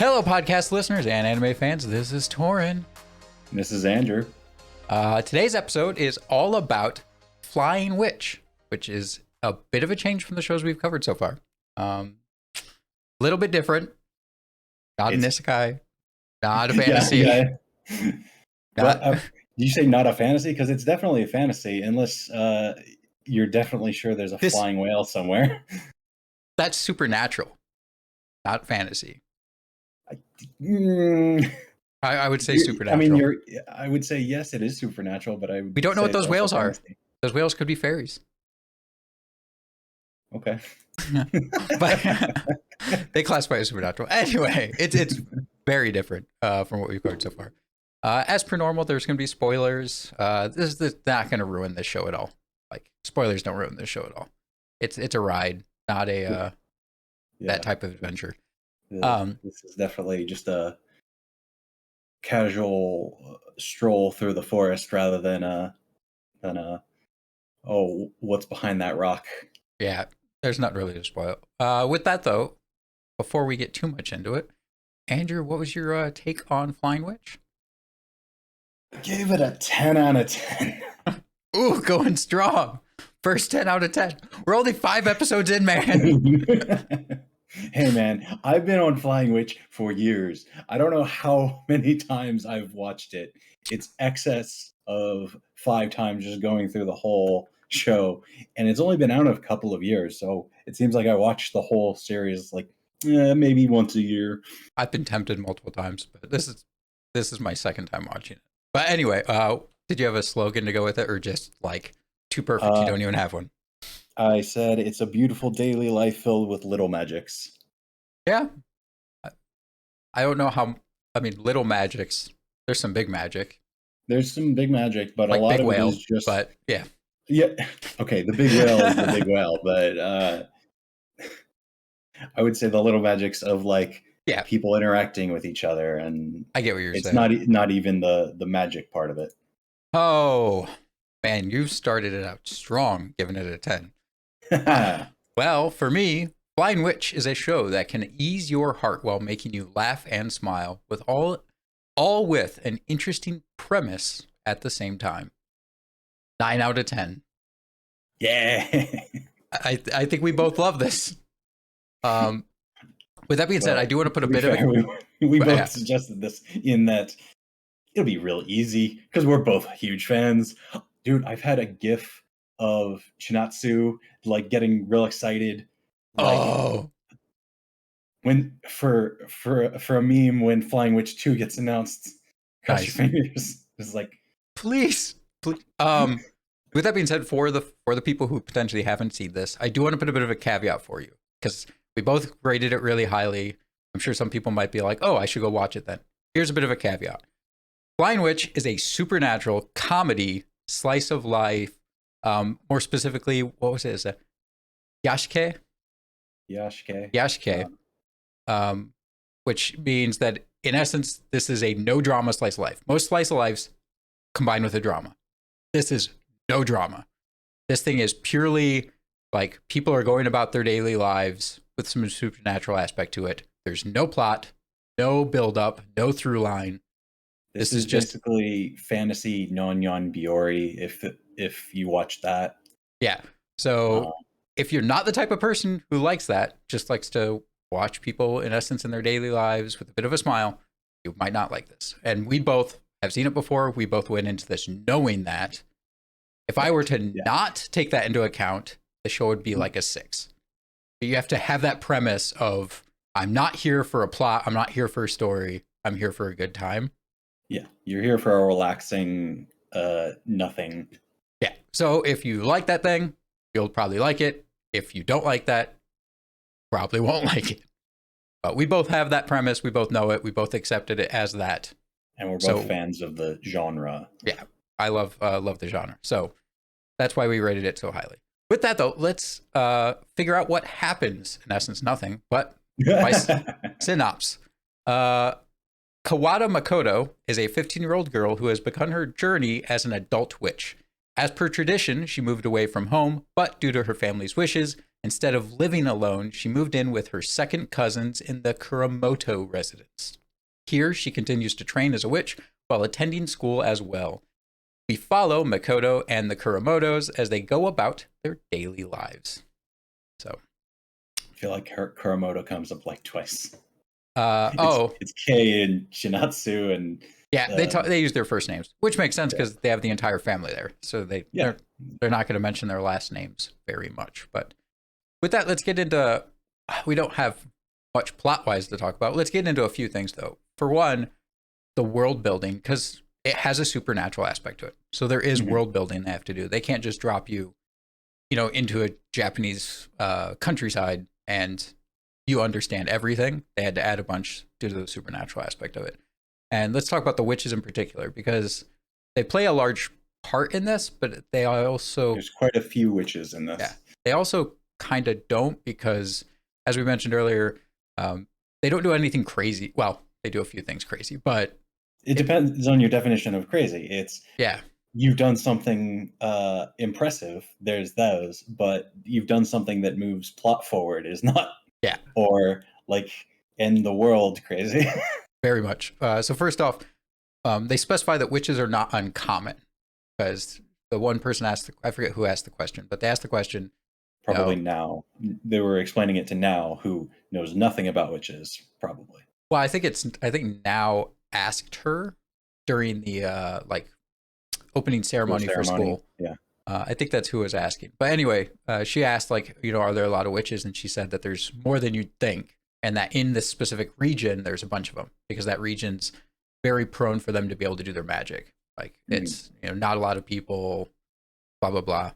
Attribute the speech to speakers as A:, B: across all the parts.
A: Hello, podcast listeners and anime fans. This is Torin.
B: This is Andrew.
A: Today's episode is all about Flying Witch, which is a bit of a change from the shows we've covered so far. A little bit different. Not an Isekai. Not a fantasy.
B: Did you say not a fantasy? Because it's definitely a fantasy, unless you're definitely sure there's a flying whale somewhere.
A: That's supernatural, not fantasy. I would say supernatural.
B: I would say yes, it is supernatural, but we
A: don't know what those whales are. Those whales could be fairies.
B: Okay.
A: But they classify as supernatural. Anyway, it's very different from what we've covered so far. As per normal, there's going to be spoilers. This is not going to ruin this show at all. Like, spoilers don't ruin this show at all. It's a ride, not a that type of adventure.
B: This is definitely just a casual stroll through the forest rather than what's behind that rock.
A: Yeah, there's not really to spoil. With that though, before we get too much into it, Andrew, what was your take on Flying Witch?
B: I gave it a 10 out of 10.
A: Ooh, going strong. First 10 out of 10. We're only 5 episodes in, man.
B: Hey, man, I've been on Flying Witch for years. I don't know how many times I've watched it. It's excess of 5 times just going through the whole show. And it's only been out a couple of years. So it seems like I watched the whole series like maybe once a year.
A: I've been tempted multiple times, but this is my second time watching it. But anyway, did you have a slogan to go with it, or just like too perfect you don't even have one?
B: I said it's a beautiful daily life filled with little magics.
A: Yeah. I don't know how. I mean, little magics. There's some big magic.
B: There's some big magic, but
A: like
B: a lot of
A: whale,
B: it is just.
A: But yeah.
B: Yeah. Okay, the big whale is the big whale, but I would say the little magics of like people interacting with each other, and
A: I get what you're saying.
B: It's not even the magic part of it.
A: Oh man, you started it out strong, giving it a 10. Well, for me, Flying Witch is a show that can ease your heart while making you laugh and smile, with all with an interesting premise at the same time. 9 out of 10.
B: Yeah.
A: I think we both love this. With that being said, I do want to put a bit of it.
B: We both suggested this in that it'll be real easy because we're both huge fans. Dude, I've had a GIF of Chinatsu like getting real excited. Like, when for a meme when Flying Witch 2 gets announced. Cross your fingers. It's like
A: please. With that being said, for the people who potentially haven't seen this, I do want to put a bit of a caveat for you, because we both rated it really highly. I'm sure some people might be like, oh, I should go watch it then. Here's a bit of a caveat. Flying Witch is a supernatural comedy slice of life. More specifically, what was it? Is it Iyashikei? Iyashikei. Which means that, in essence, this is a no drama slice of life. Most slice of lives combine with a drama. This is no drama. This thing is purely like people are going about their daily lives with some supernatural aspect to it. There's no plot, no build up, no through line.
B: This is just basically fantasy non-yon Biori if you watch that.
A: Yeah. So if you're not the type of person who likes that, just likes to watch people in essence in their daily lives with a bit of a smile, you might not like this. And we both have seen it before. We both went into this knowing that. If I were to not take that into account, the show would be like a 6. But you have to have that premise of, I'm not here for a plot. I'm not here for a story. I'm here for a good time.
B: Yeah, you're here for a relaxing nothing.
A: Yeah, so if you like that thing, you'll probably like it. If you don't like that, probably won't like it. But we both have that premise. We both know it. We both accepted it as that.
B: And we're both fans of the genre.
A: Yeah, I love the genre. So that's why we rated it so highly. With that, though, let's figure out what happens. In essence, nothing, but by synopsis. Kawada Makoto is a 15-year-old girl who has begun her journey as an adult witch. As per tradition, she moved away from home, but due to her family's wishes, Instead of living alone, she moved in with her second cousins in the Kuramoto residence. Here, she continues to train as a witch while attending school as well. We follow Makoto and the Kuramotos as they go about their daily lives. So,
B: I feel like Kuramoto comes up like twice.
A: oh,
B: It's Kei and Shinatsu and
A: yeah, they use their first names, which makes sense because they have the entire family there, so they're not going to mention their last names very much. But with that, let's get into. We don't have much plot wise to talk about. Let's get into a few things though. For one, the world building, because it has a supernatural aspect to it. So there is world building they have to do. They can't just drop you, into a Japanese countryside and you understand everything. They had to add a bunch due to the supernatural aspect of it. And let's talk about the witches in particular, because they play a large part in this, but they also...
B: There's quite a few witches in this.
A: Yeah. They also kind of don't, because, as we mentioned earlier, they don't do anything crazy. Well, they do a few things crazy, but...
B: It depends on your definition of crazy. It's...
A: Yeah.
B: You've done something impressive, there's those, but you've done something that moves plot forward is not...
A: Yeah.
B: Or, like, end the world crazy.
A: Very much. So first off, they specify that witches are not uncommon, because the one person asked, I forget who asked the question, but they asked the question.
B: Probably Now. They were explaining it to Now, who knows nothing about witches, probably.
A: Well, I think Now asked her during the opening ceremony for school.
B: Yeah.
A: I think that's who was asking. But anyway, she asked, like, are there a lot of witches? And she said that there's more than you'd think, and that in this specific region, there's a bunch of them, because that region's very prone for them to be able to do their magic. Like, it's, not a lot of people, blah, blah, blah.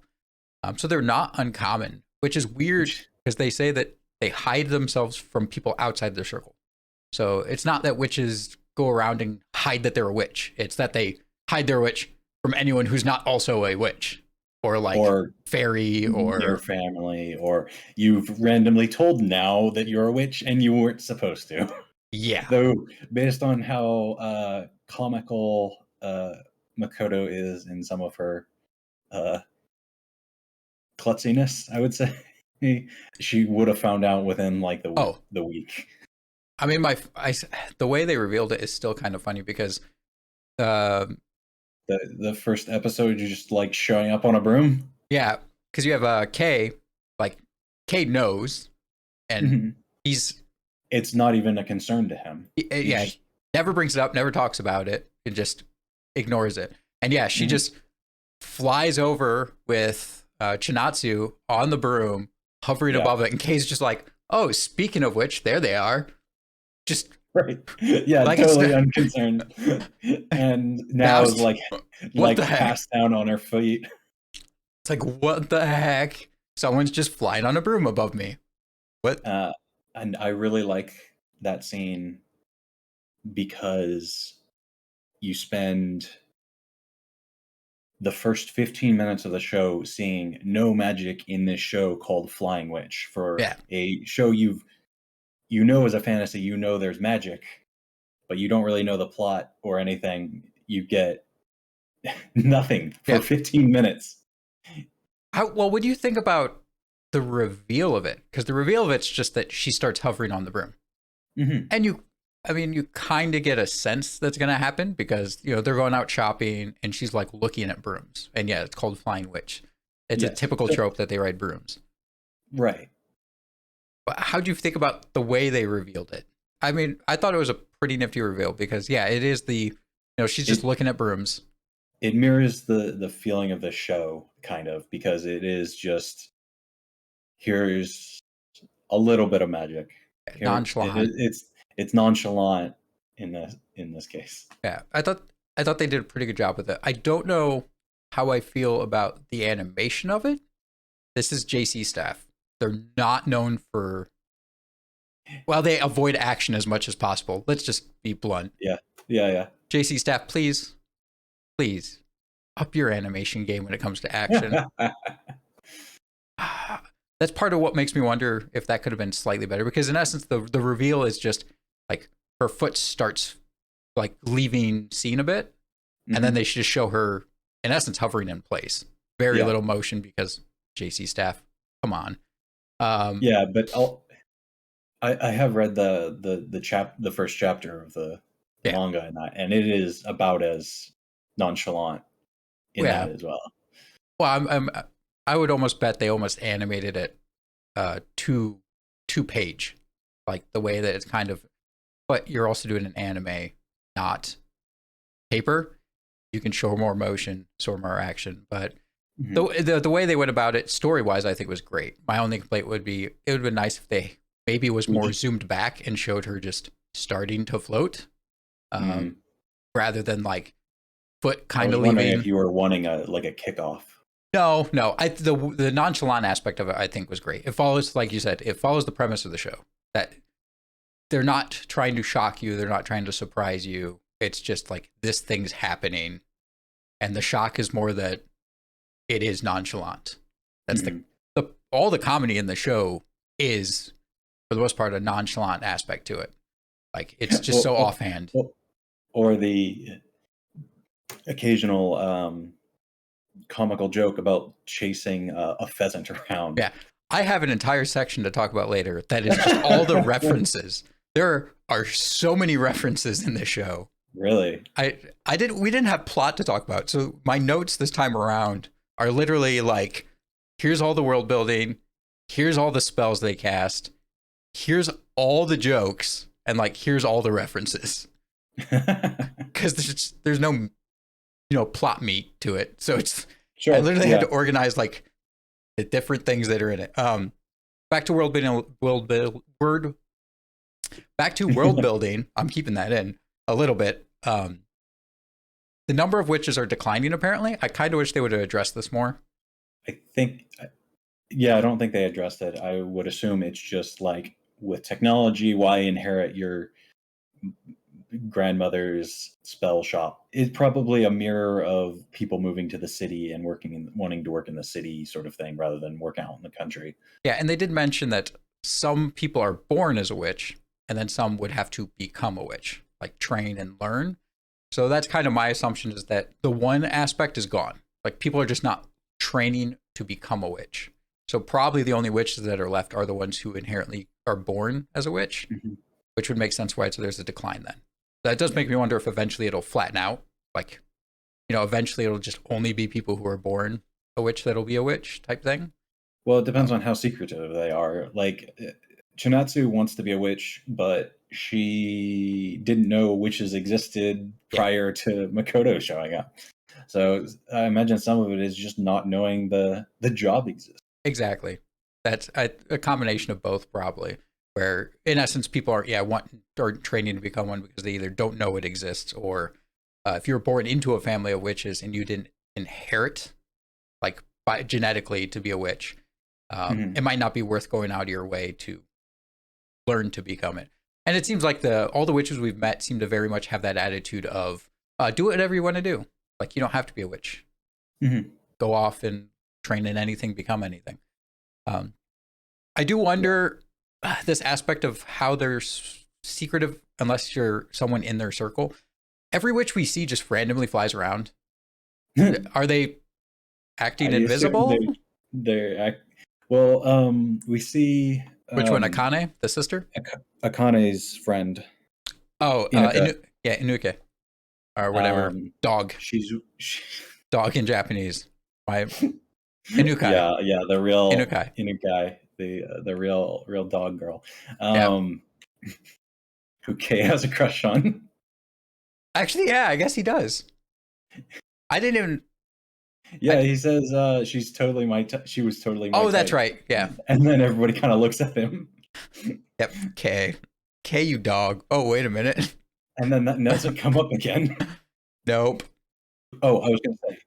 A: So they're not uncommon, which is weird, because they say that they hide themselves from people outside their circle. So it's not that witches go around and hide that they're a witch. It's that they hide their witch from anyone who's not also a witch. Or fairy, or
B: your family, or you've randomly told Now that you're a witch and you weren't supposed to.
A: Yeah.
B: Though, based on how comical Makoto is in some of her klutziness, I would say, she would have found out within like the week.
A: I mean, the way they revealed it is still kind of funny, because
B: the first episode, you're just like showing up on a broom.
A: Yeah, because you have Kei, like, Kei knows, and
B: it's not even a concern to him.
A: He never brings it up, never talks about it, and just ignores it. And yeah, she just flies over with Chinatsu on the broom, hovering above it, and Kei's just like, oh, speaking of which, there they are. Just...
B: Right. Yeah, like, totally unconcerned. And Now is like passed down on her feet.
A: It's like, what the heck? Someone's just flying on a broom above me. What?
B: And I really like that scene because you spend the first 15 minutes of the show seeing no magic in this show called Flying Witch. For a show as a fantasy, there's magic, but you don't really know the plot or anything. You get nothing for 15 minutes.
A: What do you think about the reveal of it? Because the reveal of it's just that she starts hovering on the broom. And you kind of get a sense that's going to happen, because, they're going out shopping and she's like looking at brooms. And yeah, it's called Flying Witch. It's a typical trope that they ride brooms.
B: Right.
A: How do you think about the way they revealed it? I mean, I thought it was a pretty nifty reveal, because it is she's just looking at brooms.
B: It mirrors the feeling of the show, kind of, because it is just, here's a little bit of magic.
A: Nonchalant.
B: It's nonchalant in this case.
A: Yeah, I thought they did a pretty good job with it. I don't know how I feel about the animation of it. This is JC staff. They're not known for... Well, they avoid action as much as possible. Let's just be blunt.
B: Yeah.
A: JC staff, please up your animation game when it comes to action. That's part of what makes me wonder if that could have been slightly better, because in essence, the reveal is just like her foot starts like leaving scene a bit, and then they should just show her, in essence, hovering in place. Very little motion, because JC staff, come on.
B: Yeah, but I have read the first chapter of the
A: Yeah.
B: manga in that, and it is about as nonchalant in
A: Yeah.
B: that as well.
A: Well, I would almost bet they almost animated it two page, like the way that it's kind of. But you're also doing an anime, not paper. You can show more motion, show more action. But
B: Mhm.
A: the way they went about it, story wise, I think was great. My only complaint would be it would have been nice if they maybe was
B: Would
A: more
B: you?
A: zoomed back and showed her just starting to float, um,
B: Mm.
A: rather than like foot
B: I
A: kind
B: was
A: of
B: wondering if
A: leaving.
B: you were wanting a kickoff.
A: No, no. The nonchalant aspect of it, I think, was great. It follows, like you said, it follows the premise of the show that they're not trying to shock you, they're not trying to surprise you. It's just like this thing's happening, and the shock is more that it is nonchalant. That's
B: Mhm.
A: the all the comedy in the show is, for the most part, a nonchalant aspect to it. Like it's just
B: Or,
A: so
B: or,
A: offhand.
B: or the occasional comical joke about chasing a pheasant around.
A: Yeah, I have an entire section to talk about later that is just all the references. There are so many references in this show.
B: Really?
A: I didn't we didn't have plot to talk about. So my notes this time around are literally like, here's all the world building, here's all the spells they cast, here's all the jokes, and like here's all the references. Because there's no plot meat to it. So it's I
B: Sure.
A: literally had
B: Yeah.
A: to organize like the different things that are in it. Back to world building word back to world building. I'm keeping that in a little bit. The number of witches are declining, apparently. I kind of wish they would have addressed this more.
B: I think, yeah, I don't think they addressed it. I would assume it's just like with technology, why inherit your grandmother's spell shop? It's probably a mirror of people moving to the city and wanting to work in the city sort of thing rather than work out in the country.
A: Yeah, and they did mention that some people are born as a witch, and then some would have to become a witch, like train and learn. So that's kind of my assumption, is that the one aspect is gone. Like people are just not training to become a witch. So probably the only witches that are left are the ones who inherently are born as a witch,
B: Mhm.
A: which would make sense why there's a decline then. That does make me wonder if eventually it'll flatten out. Like, eventually it'll just only be people who are born a witch that'll be a witch type thing.
B: Well, it depends
A: Um,
B: on how secretive they are. Like, Chinatsu wants to be a witch, but she didn't know witches existed
A: yeah,
B: prior to Makoto showing up. So I imagine some of it is just not knowing the job exists.
A: exactly. That's a combination of both, probably. Where in essence, people are are training to become one because they either don't know it exists, or if you're born into a family of witches and you didn't inherit like genetically to be a witch,
B: Mhm.
A: it might not be worth going out of your way to learn to become it. And it seems like all the witches we've met seem to very much have that attitude of do whatever you want to do. Like you don't have to be a witch.
B: Mhm.
A: Go off and train in anything, become anything. Um, I do
B: Yeah.
A: wonder this aspect of how they're secretive unless you're someone in their circle. Every witch we see just randomly flies around. Are they
B: I
A: acting
B: assume
A: invisible?
B: well. We see
A: Which one? Akane, the sister?
B: Akane's friend
A: Oh,
B: Inuka.
A: Inuke or whatever.
B: Um,
A: Dog,
B: she
A: dog in Japanese. My Inukai,
B: yeah, the real
A: Inukai.
B: Inukai, the real dog girl,
A: Yeah.
B: um, who Kay has a crush on.
A: Actually, yeah, I guess he does. I didn't even.
B: Yeah,
A: I,
B: he says she's totally she was totally my
A: oh, that's
B: type,
A: right. Yeah.
B: and then everybody kind of looks at him,
A: Yep. K. K, you dog. Oh, wait a minute.
B: and then that doesn't come up again.
A: Nope.
B: Oh, I was gonna say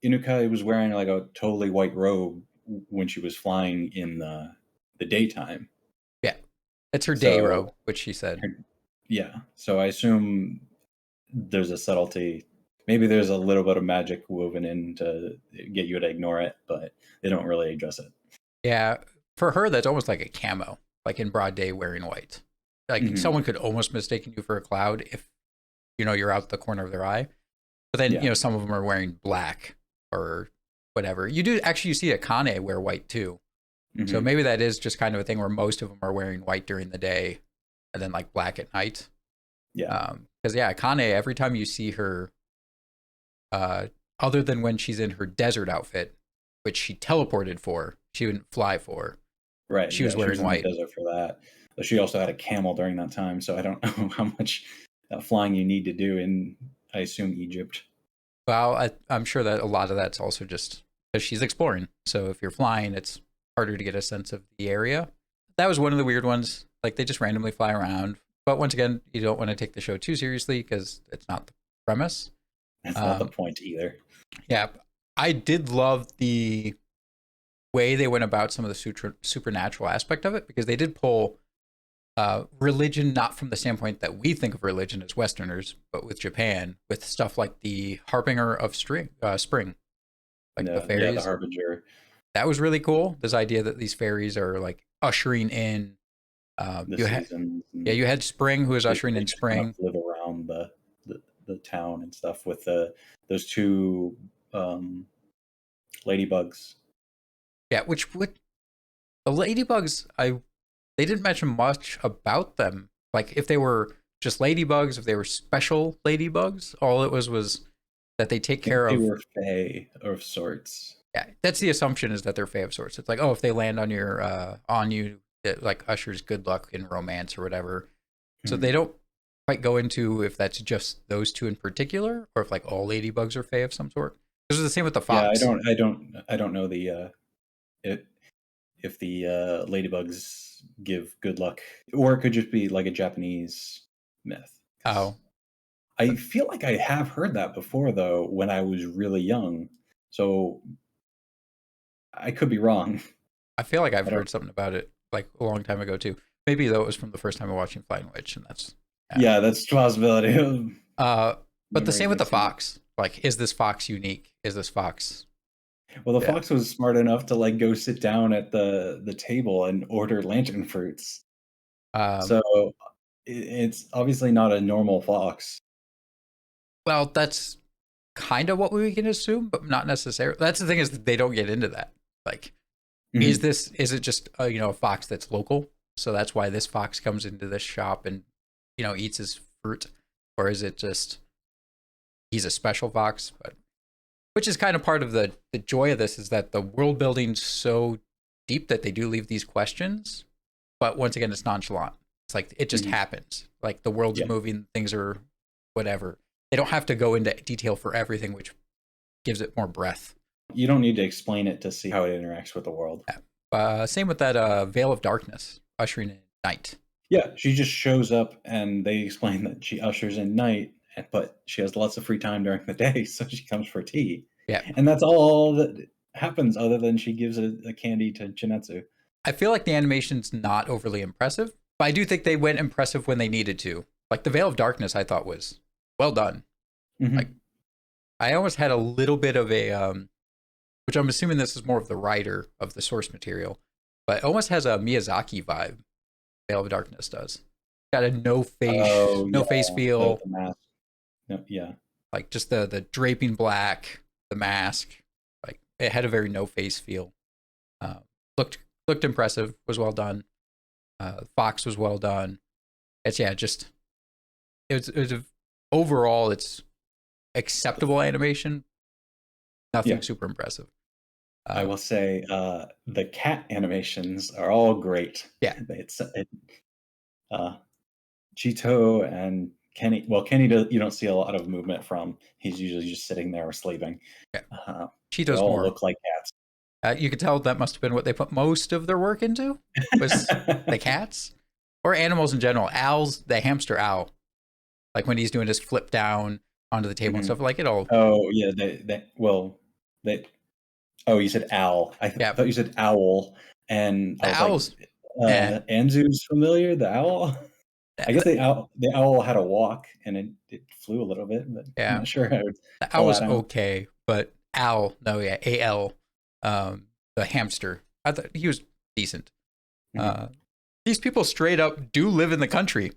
B: Inukai was wearing like a totally white robe when she was flying in the daytime.
A: Yeah. It's her day robe,
B: So
A: which she said.
B: yeah, so I assume there's a subtlety. Maybe there's a little bit of magic woven in to get you to ignore it, but they don't really address it.
A: Yeah. For her, that's almost like a camo, like in broad day wearing white. Like
B: Hmm.
A: someone could almost mistake you for a cloud if, you're out the corner of their eye. But then,
B: Yeah.
A: some of them are wearing black or whatever. You do actually, you see Akane wear white too. So
B: Hmm.
A: maybe that is just kind of a thing where most of them are wearing white during the day and then like black at night.
B: Yeah.
A: Because yeah, Kane, every time you see her, uh, other than when she's in her desert outfit, which she teleported for, she didn't fly for.
B: Right.
A: She was
B: Yeah. She
A: wearing
B: was in the
A: white.
B: desert for that. But she also had a camel during that time, so I don't know how much flying you need to do in, I assume, Egypt.
A: Well, I'm sure that a lot of that's also just because she's exploring. So if you're flying, it's harder to get a sense of the area. That was one of the weird ones. Like they just randomly fly around. But once again, you don't want to take the show too seriously because it's not the premise.
B: That's not the
A: Um,
B: point either.
A: yeah, I did love the way they went about some of the supernatural aspect of it because they did pull religion not from the standpoint that we think of religion as Westerners, but with Japan, with stuff like the harbinger of spring, like the
B: Yeah. Yeah. The
A: fairies.
B: harbinger,
A: That was really cool. This idea that these fairies are like ushering in.
B: the
A: You had
B: seasons,
A: Yeah,
B: and
A: you had spring who was ushering
B: they
A: in
B: just kind of
A: spring.
B: live around the, the town and stuff with those two um, ladybugs.
A: Yeah, which would the ladybugs? They didn't mention much about them. Like if they were just ladybugs, if they were special ladybugs, all it was that they take
B: I think
A: care
B: they
A: of.
B: were fae of sorts.
A: Yeah, that's the assumption is that they're fae of sorts. It's like, oh, if they land on you, it like ushers good luck in romance or whatever. So they
B: Mhm.
A: don't quite go into if that's just those two in particular, or if like all ladybugs are fae of some sort. This is the same with the
B: Yeah,
A: fox.
B: I don't know the it, if the ladybugs give good luck, or it could just be like a Japanese myth. 'Cause
A: Oh,
B: I feel like I have heard that before, though, when I was really young. So I could be wrong.
A: I feel like I've
B: I don't.
A: heard something about it like a long time ago too. Maybe though it was from the first time of watching Flying Witch, and that's yeah.
B: Yeah, that's a possibility.
A: Uh, but the
B: Memories
A: same with the
B: mixing up.
A: fox. Like, is this fox unique? Is this fox?
B: Well, the
A: Yeah.
B: fox was smart enough to like go sit down at the table and order lantern fruits.
A: Um,
B: So it's obviously not a normal fox.
A: well, that's kind of what we can assume, but not necessarily. That's the thing is that they don't get into that. Like,
B: Mhm.
A: is it just a fox that's local? So that's why this fox comes into this shop and eats his fruit, or is it just he's a special fox? But which is kind of part of the joy of this is that the world building's so deep that they do leave these questions, but once again, it's nonchalant. It's like it just
B: Mhm.
A: happens. Like the world's
B: Yeah.
A: moving, things are whatever. They don't have to go into detail for everything, which gives it more breadth.
B: You don't need to explain it to see how it interacts with the world.
A: Yeah. Same with that veil of darkness ushering in night.
B: Yeah, she just shows up and they explain that she ushers in night, but she has lots of free time during the day, so she comes for tea.
A: Yeah,
B: And that's all that happens other than she gives a candy to Chinetsu.
A: I feel like the animation's not overly impressive, but I do think they went impressive when they needed to. Like the veil of darkness, I thought was well done. Like
B: Mhm.
A: I almost had a little bit of a which I'm assuming this is more of the writer of the source material, but it almost has a Miyazaki vibe. Veil of Darkness does. Got a
B: Oh,
A: no
B: yeah,
A: face feel,
B: the mask. No, yeah.
A: like just the draping black, the mask. Like it had a very no face feel. Uh, looked looked impressive. Was well done. Fox was well done. It's just overall it's acceptable animation. Nothing
B: Yeah.
A: super impressive.
B: I
A: Uh,
B: will say, the cat animations are all great.
A: yeah,
B: It uh, Cheeto and Kenny, well, Kenny, you don't see a lot of movement from. He's usually just sitting there or sleeping.
A: yeah.
B: Uh, they
A: Cheetos
B: all
A: more.
B: look like
A: You could tell that must have been what they put most of their work into was the
B: cats.
A: cats or animals in general. Al's the hamster owl, like when he's doing his flip down onto the table and
B: Mhm.
A: stuff. Like it all,
B: Oh, yeah, well, they oh, you said owl.
A: yeah.
B: Thought you said owl, and I
A: The
B: was like,
A: owls, eh.
B: Anzu's familiar, the owl? I guess
A: The,
B: the owl had a walk, and it flew a little bit, but I'm
A: yeah,
B: not sure I would
A: the owl
B: call
A: was
B: that out.
A: okay, but Al, no, yeah, Al, the hamster. I thought he was decent.
B: Mhm,
A: Uh, these people straight up do live in the country.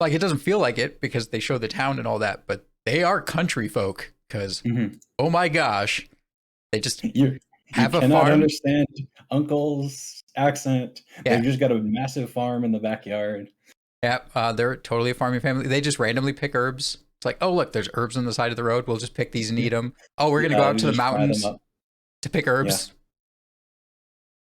A: Like it doesn't feel like it because they show the town and all that, but they are country folk. Because
B: mhm.
A: oh my gosh, they just
B: You
A: have a
B: cannot
A: farm.
B: understand uncle's accent.
A: Yeah.
B: They've just got a massive farm in the backyard.
A: Yeah, they're totally a farming family. They just randomly pick herbs. It's like, oh, look, there's herbs on the side of the road. We'll just pick these and eat them. Oh, we're going to go
B: Yeah,
A: out
B: they
A: to the
B: just fry them
A: mountains
B: up.
A: to pick
B: Yeah.
A: herbs.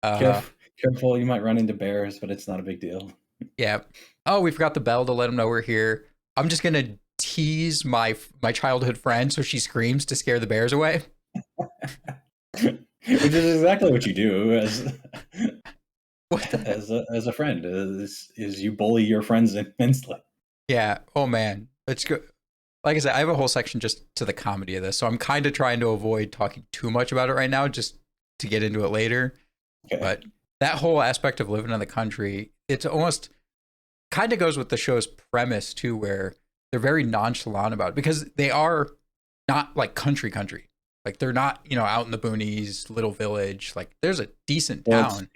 A: Uh,
B: Careful, you might run into bears, but it's not a big deal.
A: yeah. Oh, we forgot the bell to let them know we're here. I'm just going to tease my childhood friend so she screams to scare the bears away.
B: Which is exactly what you do as
A: What the heck?
B: as a friend, is you bully your friends immensely.
A: Yeah. Oh, man. Let's go. Like I said, I have a whole section just to the comedy of this. So I'm kind of trying to avoid talking too much about it right now, just to get into it later.
B: Okay.
A: But that whole aspect of living in the country, it's almost kind of goes with the show's premise too, where they're very nonchalant about it because they are not like country. Like they're not, out in the boonies, little village. Like there's a decent
B: Well,
A: town.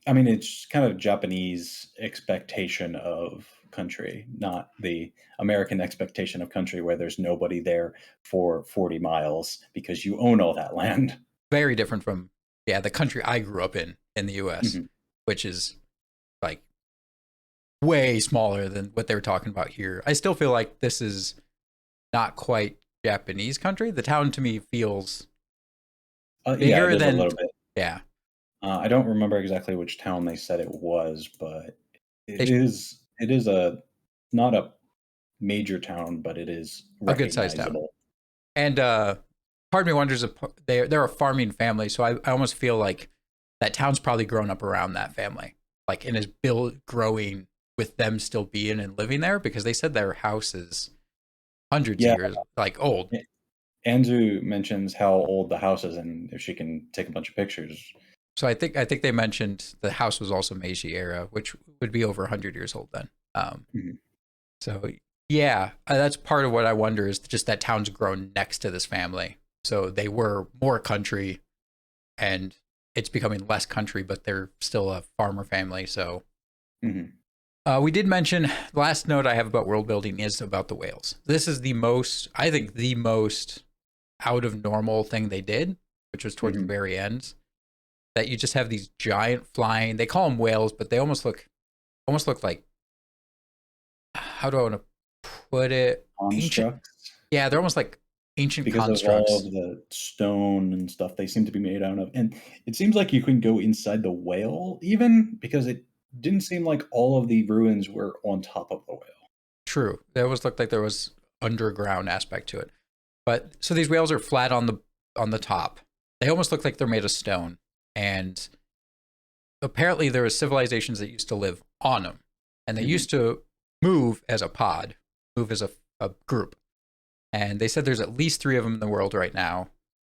B: I mean, it's kind of Japanese expectation of country, not the American expectation of country where there's nobody there for 40 miles because you own all that land.
A: Very different from, the country I grew up in the US,
B: Mhm.
A: which is like way smaller than what they were talking about here. I still feel like this is not quite Japanese country. The town to me feels
B: Yeah,
A: bigger
B: it is a
A: than,
B: little bit.
A: yeah.
B: I don't remember exactly which town they said it was, but
A: They,
B: it is a not a major town, but it is
A: a good sized town.
B: recognizable.
A: And part of me wonders if they're a farming family, so I almost feel like that town's probably grown up around that family, like and is growing with them still being and living there because they said their house is hundreds of
B: Yeah,
A: years like old.
B: Andrew mentions how old the house is and if she can take a bunch of pictures.
A: So I think they mentioned the house was also Meiji era, which would be over 100 years old then.
B: Mhm.
A: So yeah, that's part of what I wonder is just that town's grown next to this family. So they were more country and it's becoming less country, but they're still a farmer family. So
B: Mhm.
A: we did mention the last note I have about world building is about the whales. This is I think the most out of normal thing they did, which was towards the
B: Mhm.
A: very end, that you just have these giant flying, they call them whales, but they almost look like, how do I want to put it? Ancient.
B: Constructs,
A: Yeah, they're almost like ancient
B: because of all of
A: constructs.
B: the stone and stuff they seem to be made out of. And it seems like you can go inside the whale even because it didn't seem like all of the ruins were on top of the whale.
A: True. They always looked like there was underground aspect to it. But so these whales are flat on the top. They almost look like they're made of stone. And apparently there were civilizations that used to live on them. And they
B: Mhm.
A: used to move as a pod, move as a group. And they said there's at least 3 of them in the world right now,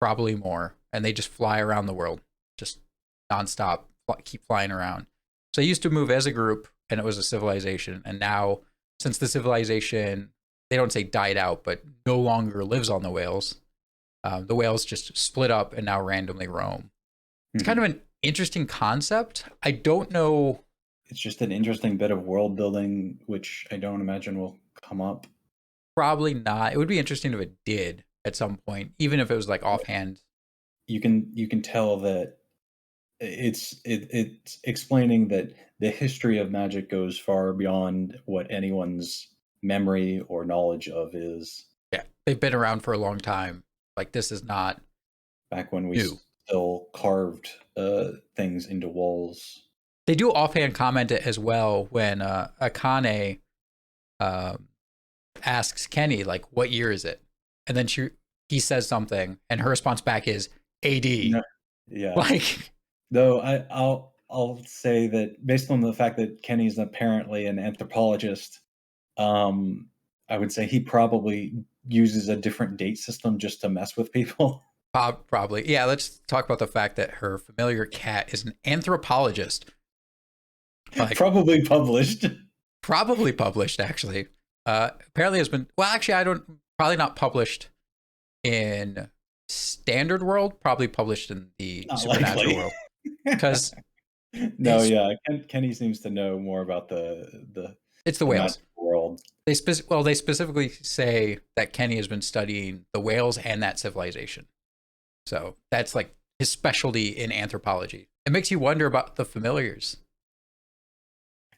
A: probably more. And they just fly around the world, just nonstop, keep flying around. So they used to move as a group, and it was a civilization. And now, since the civilization, they don't say died out, but no longer lives on the whales just split up and now randomly roam. It's kind
B: Mhm.
A: of an interesting concept. I don't know.
B: It's just an interesting bit of world building, which I don't imagine will come up.
A: Probably not. It would be interesting if it did at some point, even if it was like offhand.
B: You can tell that it's explaining that the history of magic goes far beyond what anyone's memory or knowledge of is.
A: Yeah, they've been around for a long time. Like this is not
B: Back when we
A: new.
B: still carved things into walls.
A: They do offhand comment it as well when Akane um, asks Kenny like, "What year is it?" And then he says something, and her response back is AD.
B: No, yeah.
A: Like,
B: Though I'll say that based on the fact that Kenny's apparently an anthropologist, um, I would say he probably uses a different date system just to mess with people.
A: probably. Yeah, let's talk about the fact that her familiar cat is an anthropologist. Like,
B: Probably published.
A: probably published actually. Apparently has been, well, actually, probably not published in standard world, probably published in the
B: Not
A: supernatural
B: likely.
A: world. Because
B: No, yeah, Kenny seems to know more about
A: it's the
B: the
A: whales.
B: magic world.
A: They specifically say that Kenny has been studying the whales and that civilization. So that's like his specialty in anthropology. It makes you wonder about the familiars.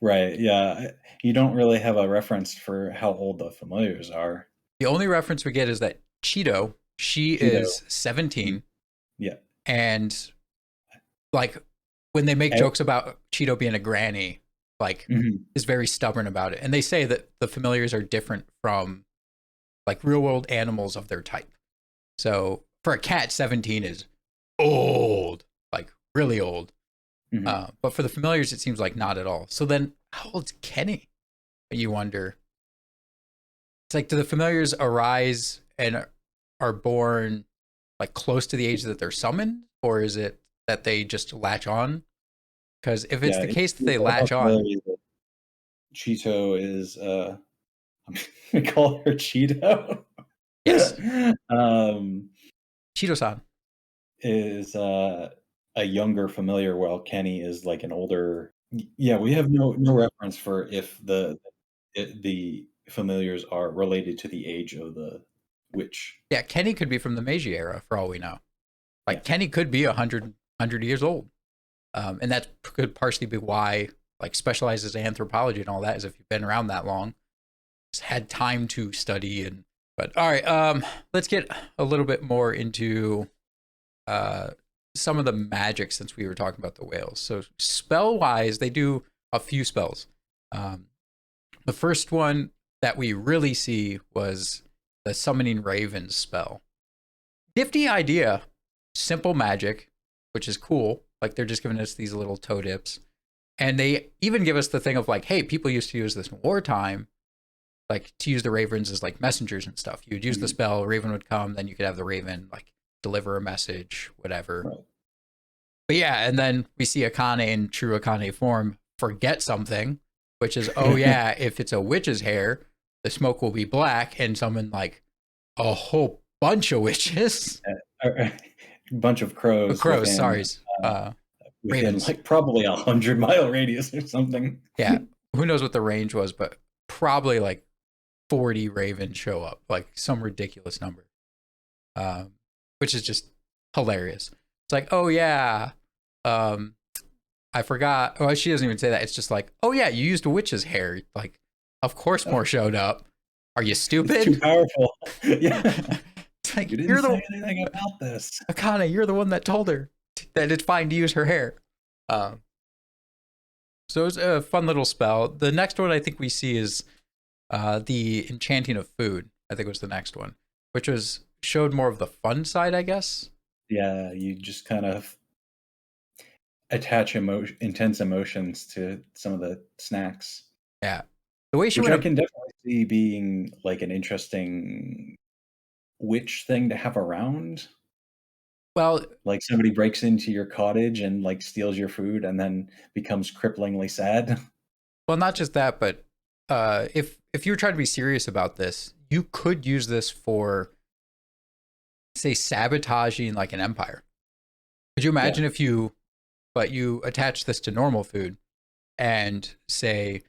B: Right. Yeah. You don't really have a reference for how old the familiars are.
A: The only reference we get is that Cheeto, she
B: Cheeto.
A: is 17,
B: Yeah.
A: and like when they make
B: Eh,
A: jokes about Cheeto being a granny, like
B: mhm.
A: is very stubborn about it. And they say that the familiars are different from like real world animals of their type. So for a cat, 17 is old, like really old.
B: Mhm.
A: But for the familiars, it seems like not at all. So then how old's Kenny? You wonder. It's like, do the familiars arise and are born like close to the age that they're summoned? Or is it that they just latch on? Because if it's
B: Yeah.
A: the case that
B: It's
A: they
B: a
A: latch on,
B: possibility that Cheeto is I'm gonna call her Cheeto.
A: yes,
B: um
A: Cheeto-san.
B: is a younger familiar while Kenny is like an older. Yeah, we have no reference for if the familiars are related to the age of the witch.
A: Yeah, Kenny could be from the Meiji era for all we know.
B: Yeah.
A: Like Kenny could be 100 years old. And that could partially be why like specializes in anthropology and all that is if you've been around that long, just had time to study. And but all right, let's get a little bit more into uh some of the magic since we were talking about the whales. So spell wise, they do a few spells. Um, the first one that we really see was the summoning ravens spell. Nifty idea, simple magic, which is cool. Like they're just giving us these little toe dips. And they even give us the thing of like, hey, people used to use this in wartime, like to use the ravens as like messengers and stuff. You would use the
B: Mhm.
A: spell, raven would come, then you could have the raven like deliver a message, whatever.
B: Right.
A: But yeah, and then we see Akane in true Akane form forget something, which is, oh yeah, if it's a witch's hair, the smoke will be black and summon like a whole bunch of witches.
B: A bunch of crows
A: Crows,
B: within
A: sorry.
B: uh, within
A: Ravens.
B: like probably 100-mile radius or something.
A: Yeah. Who knows what the range was, but probably like 40 ravens show up, like some ridiculous number, which is just hilarious. It's like, oh yeah, um, I forgot. Oh, she doesn't even say that. It's just like, oh yeah, you used a witch's hair. Like, of course more showed up. Are you
B: It's too
A: stupid?
B: powerful. Yeah.
A: It's like
B: You didn't
A: you're the
B: say anything about this.
A: Akane. You're the one that told her that it's fine to use her hair. Um, so it's a fun little spell. The next one I think we see is the Enchanting of Food. I think was the next one, which was showed more of the fun side, I guess.
B: Yeah, you just kind of attach intense emotions to some of the snacks,
A: Yeah, the way she
B: which
A: went.
B: I can definitely see being like an interesting witch thing to have around.
A: Well,
B: Like somebody breaks into your cottage and like steals your food and then becomes cripplingly sad.
A: well, not just that, but if you were trying to be serious about this, you could use this for say sabotaging like an empire. Could you
B: Yeah.
A: imagine if you but you attach this to normal food and say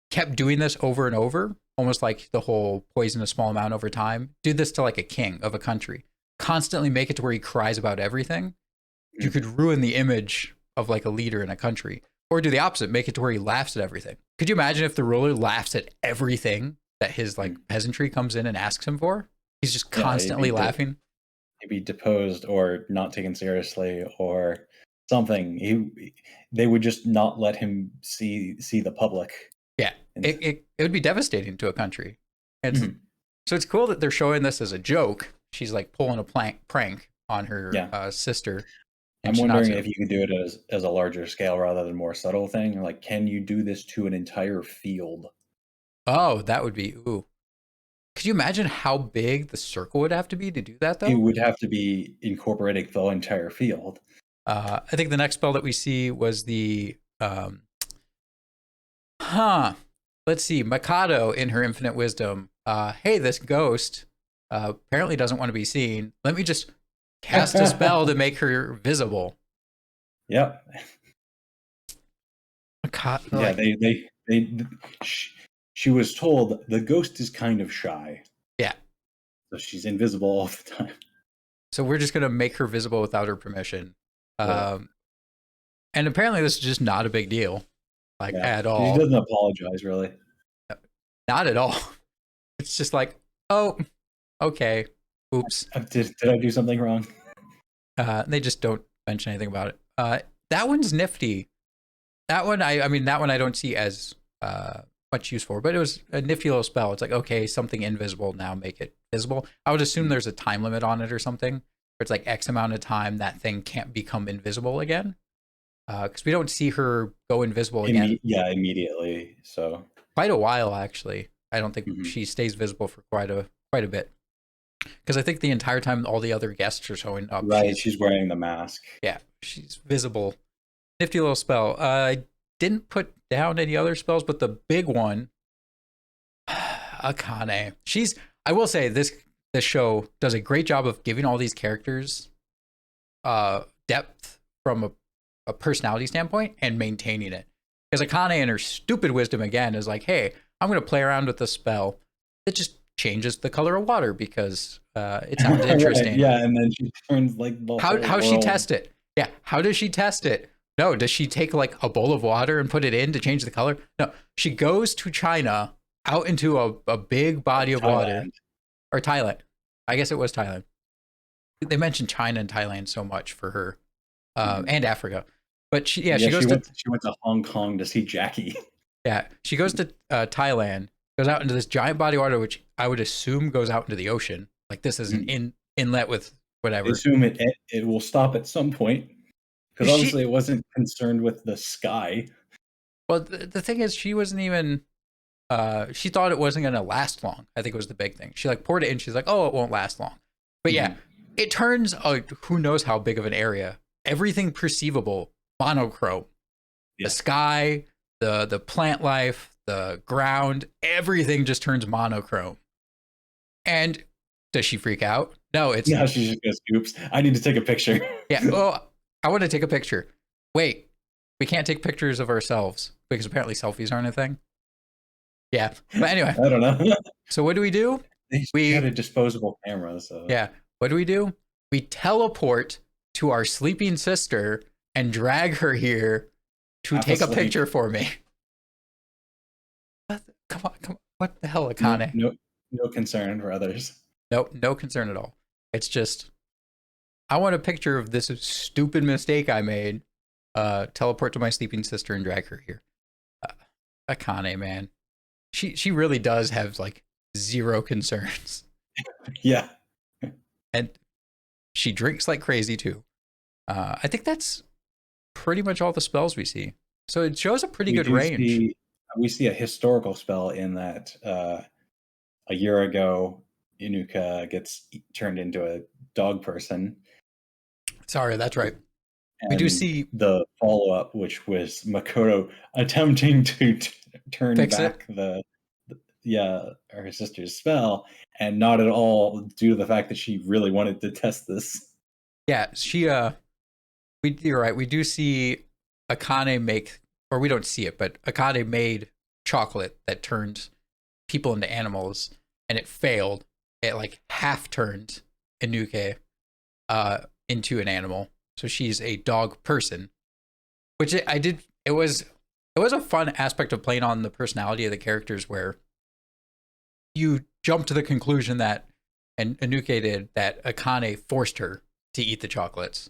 A: kept doing this over and over, almost like the whole poison a small amount over time. Do this to like a king of a country. Constantly make it to where he cries about everything. You
B: Mm.
A: could ruin the image of like a leader in a country. Or do the opposite, make it to where he laughs at everything. Could you imagine if the ruler laughs at everything that his like
B: Mm.
A: peasantry comes in and asks him for? He's just
B: Yeah,
A: constantly laughing.
B: he'd be deposed or not taken seriously or something. They would just not let him see the public.
A: Yeah.
B: And
A: It would be devastating to a country. And
B: Mhm.
A: so it's cool that they're showing this as a joke. She's like pulling a prank on her
B: Yeah.
A: sister and
B: I'm wondering
A: Shinatsu.
B: if you could do it as a larger scale rather than more subtle thing. Like, can you do this to an entire field?
A: Oh, that would be ooh. Could you imagine how big the circle would have to be to do that
B: It
A: though?
B: would have to be incorporating the entire field.
A: I think the next spell that we see was the huh. Let's see, Mikado in her infinite wisdom. Hey, this ghost apparently doesn't want to be seen. Let me just cast a spell to make her visible.
B: Yep.
A: Mikado,
B: Yeah,
A: like,
B: they she was told the ghost is kind of shy,
A: yeah.
B: so she's invisible all the time.
A: So we're just gonna make her visible without her permission.
B: Yeah.
A: And apparently this is just not a big deal, like
B: Yeah.
A: at
B: She
A: all.
B: doesn't apologize really.
A: Not at all. It's just like, oh, okay, oops.
B: Did I do something wrong?
A: They just don't mention anything about it. That one's nifty. That one, I mean, that one I don't see as much use for, but it was a nifty little spell. It's like, okay, something invisible, now make it visible. I would assume there's a time limit on it or something, where it's like X amount of time that thing can't become invisible again. Because we don't see her go invisible again.
B: Yeah, immediately. So
A: Quite a while, actually. I don't think
B: Mhm.
A: she stays visible for quite a bit. Because I think the entire time all the other guests are showing up,
B: right, she's wearing the mask.
A: yeah, she's visible. Nifty little spell. I didn't put down any other spells, but the big one, Akane. I will say this show does a great job of giving all these characters depth from a personality standpoint and maintaining it. Because Akane in her stupid wisdom again is like, hey, I'm going to play around with the spell that just changes the color of water because it sounds interesting.
B: Right, yeah, and then she turns like the
A: How she test it? Yeah, how does she test it? No, does she take like a bowl of water and put it in to change the color? No, she goes to China, out into a big body of water, or Thailand. I guess it was Thailand. They mentioned China and Thailand so much for her, and Africa. But she
B: went to Hong Kong to see Jackie.
A: Yeah, she goes to Thailand, goes out into this giant body of water, which I would assume goes out into the ocean. Like this is an inlet with whatever.
B: I assume it will stop at some point because obviously it wasn't concerned with the sky.
A: Well, the thing is, she wasn't even. She thought it wasn't going to last long. I think it was the big thing. She like poured it in. She's like, oh, it won't last long. But yeah, it turns who knows how big of an area. Everything perceivable monochrome. Yeah. The sky, the plant life, the ground, everything just turns monochrome. And does she freak out? No, it's
B: no. She just goes, "Oops, I need to take a picture."
A: Yeah. Well, I want to take a picture. Wait, we can't take pictures of ourselves because apparently selfies aren't a thing. Yeah, but anyway,
B: I don't know.
A: So what do?
B: We had a disposable camera, so
A: yeah. What do? We teleport to our sleeping sister and drag her here to take a picture for me. Come on. What the hell, Akane?
B: No concern for others.
A: No concern at all. It's just, I want a picture of this stupid mistake I made. Teleport to my sleeping sister and drag her here. Akane, man. She really does have like zero concerns.
B: Yeah.
A: And she drinks like crazy too. I think that's pretty much all the spells we see. So it shows a pretty good range.
B: We see a historical spell in that a year ago, Inuka gets turned into a dog person.
A: Sorry, that's right.
B: And
A: we do see
B: the follow-up, which was Makoto attempting to turn back her sister's spell, and not at all due to the fact that she really wanted to test this.
A: Yeah, you're right. We do see Akane make, or we don't see it, but Akane made chocolate that turned people into animals, and it failed. It like half turned Inuke into an animal. So she's a dog person, which it was a fun aspect of playing on the personality of the characters, where you jump to the conclusion that, and Inuke did, that Akane forced her to eat the chocolates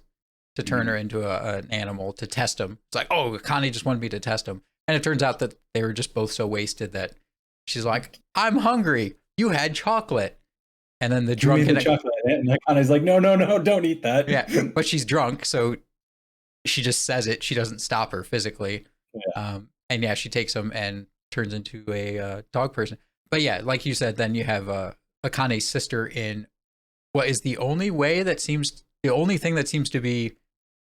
A: to turn her into an animal to test him. It's like, oh, Akane just wanted me to test him. And it turns out that they were just both so wasted that she's like, I'm hungry. You had chocolate. And then the drunken
B: chocolate, and Akane's like, no, don't eat that.
A: Yeah, but she's drunk, so she just says it. She doesn't stop her physically. Yeah. And yeah, she takes him and turns into a dog person. But yeah, like you said, then you have Akane's sister in what is the only thing that seems to be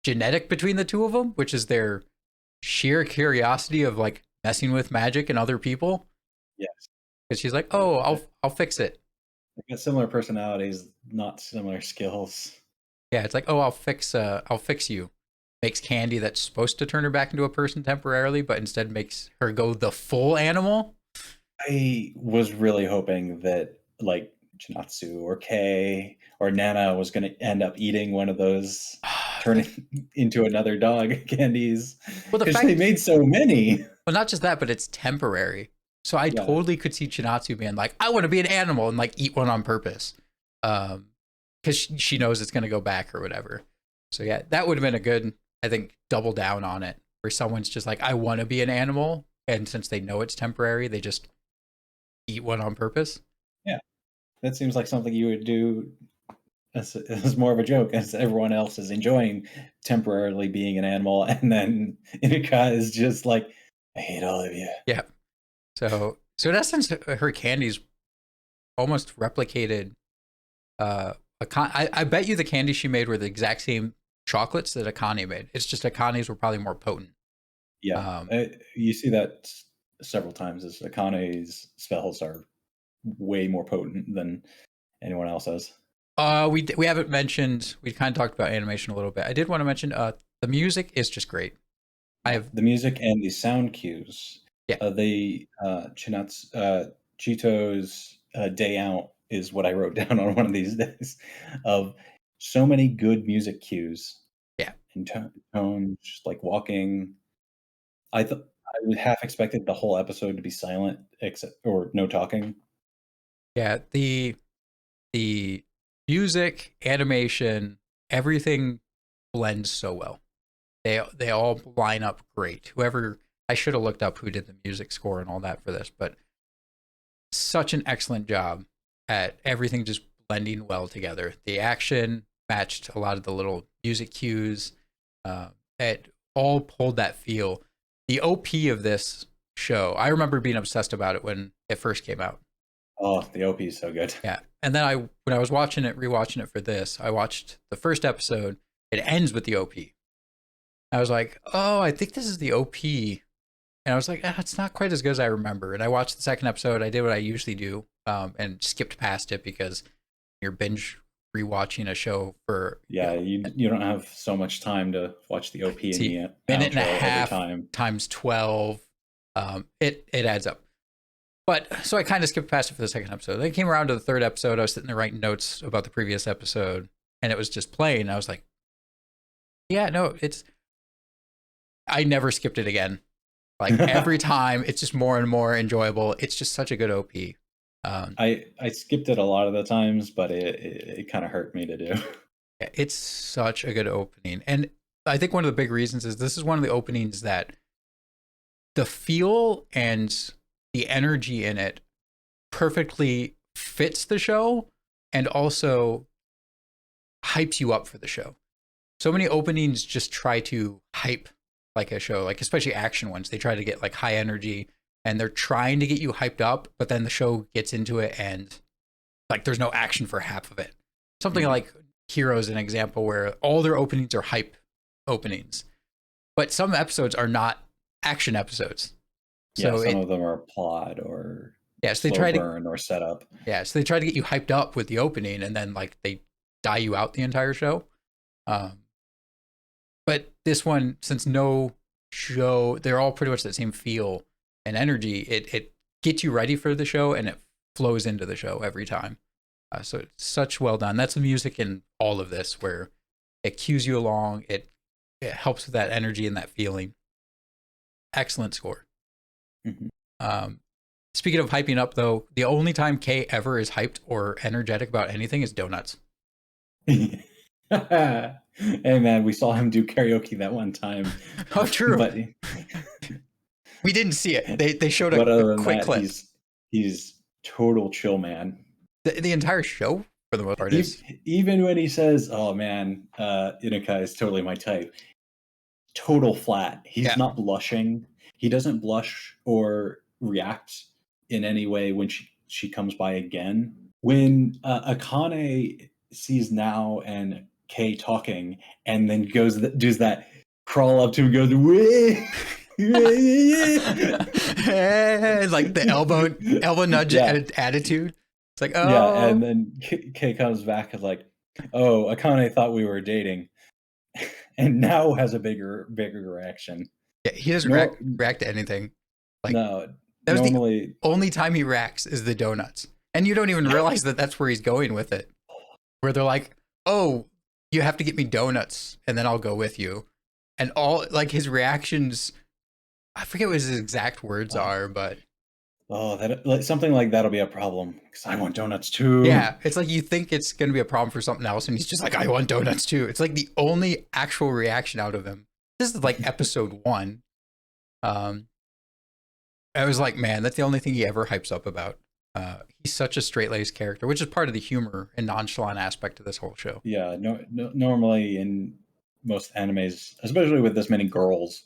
A: genetic between the two of them, which is their sheer curiosity of like messing with magic and other people.
B: Yes.
A: Because she's like, oh, I'll fix it.
B: They got similar personalities, not similar skills.
A: Yeah, it's like, oh, I'll fix you. Makes candy that's supposed to turn her back into a person temporarily, but instead makes her go the full animal.
B: I was really hoping that like Chinatsu or Kei or Nana was going to end up eating one of those, turning into another dog candies.
A: Well, the
B: Because they
A: fact,
B: made so many.
A: well, not just that, but it's temporary. So I
B: Yeah.
A: totally could see Chinatsu being like, I want to be an animal and like eat one on purpose. Because she knows it's going to go back or whatever. So yeah, that would have been a good, I think, double down on it where someone's just like, I want to be an animal. And since they know it's temporary, they just eat one on purpose.
B: Yeah. That seems like something you would do as more of a joke, as everyone else is enjoying temporarily being an animal. And then Inika is just like, I hate all of you.
A: Yeah. So in essence, her candies almost replicated I bet you the candies she made were the exact same chocolates that Akane made. It's just Akane's were probably more potent.
B: Yeah. You see that several times, as Akane's spells are way more potent than anyone else's.
A: We haven't mentioned. We kind of talked about animation a little bit. I did want to mention the music is just great. I have
B: The music and the sound cues.
A: Yeah.
B: Chito's Day Out is what I wrote down on one of these days, of so many good music cues.
A: Yeah.
B: And tones, just like walking. I would half expected the whole episode to be silent, except or no talking.
A: Yeah, the music, animation, everything blends so well. They all line up great. Whoever I should have looked up who did the music score and all that for this, but such an excellent job at everything just blending well together. The action matched a lot of the little music cues. It all pulled that feel. The OP of this show, I remember being obsessed about it when it first came out.
B: Oh, the OP is so good.
A: Yeah. And then when I was watching it, rewatching it for this, I watched the first episode. It ends with the OP. I was like, oh, I think this is the OP. And I was like, it's not quite as good as I remember. And I watched the second episode. I did what I usually do, and skipped past it because you're binge rewatching a show for
B: you don't have so much time to watch the OP and the
A: minute and a half
B: time.
A: times 12. It adds up. But so I kind of skipped past it for the second episode. Then I came around to the third episode. I was sitting there writing notes about the previous episode, and it was just playing. I was like, yeah, no, I never skipped it again. Like every time, it's just more and more enjoyable. It's just such a good OP.
B: I skipped it a lot of the times, but it kind of hurt me to do.
A: It's such a good opening. And I think one of the big reasons is this is one of the openings that the feel and the energy in it perfectly fits the show and also hypes you up for the show. So many openings just try to hype like a show, like especially action ones. They try to get like high energy and they're trying to get you hyped up, but then the show gets into it and like there's no action for half of it. Something like Hero is an example where all their openings are hype openings, but some episodes are not action episodes. So
B: some of them are plot or
A: so they try to
B: burn or setup.
A: Yeah, so they try to get you hyped up with the opening, and then like they die you out the entire show. But this one, since no show, they're all pretty much the same feel and energy. It gets you ready for the show, and it flows into the show every time. So it's such well done. That's the music in all of this, where it cues you along. It helps with that energy and that feeling. Excellent score.
B: Mm-hmm.
A: Speaking of hyping up, though, the only time Kay ever is hyped or energetic about anything is donuts.
B: Hey man, we saw him do karaoke that one time.
A: Oh, true.
B: But
A: we didn't see it. They showed
B: a
A: quick clip.
B: He's total chill man.
A: The entire show, for the most part, is
B: even when he says, "Oh man, Inuka is totally my type." Total flat. He's not blushing. He doesn't blush or react in any way when she comes by again. When Akane sees Now and Kay talking, and then does that crawl up to him, and goes,
A: like the elbow nudge attitude. It's like, oh
B: yeah, and then Kay comes back and like, oh, Akane thought we were dating, and Now has a bigger reaction.
A: Yeah, he doesn't react to anything. Like
B: no,
A: that was normally the only time he reacts is the donuts. And you don't even realize that that's where he's going with it. Where they're like, oh, you have to get me donuts and then I'll go with you. And all like his reactions, I forget what his exact words are, but
B: Oh, that like, something like that'll be a problem because I want donuts too.
A: yeah, it's like you think it's going to be a problem for something else. And he's just like, I want donuts too. It's like the only actual reaction out of him. This is like episode 1. I was like, man, that's the only thing he ever hypes up about. He's such a straight-laced character, which is part of the humor and nonchalant aspect of this whole show.
B: Yeah, normally in most animes, especially with this many girls,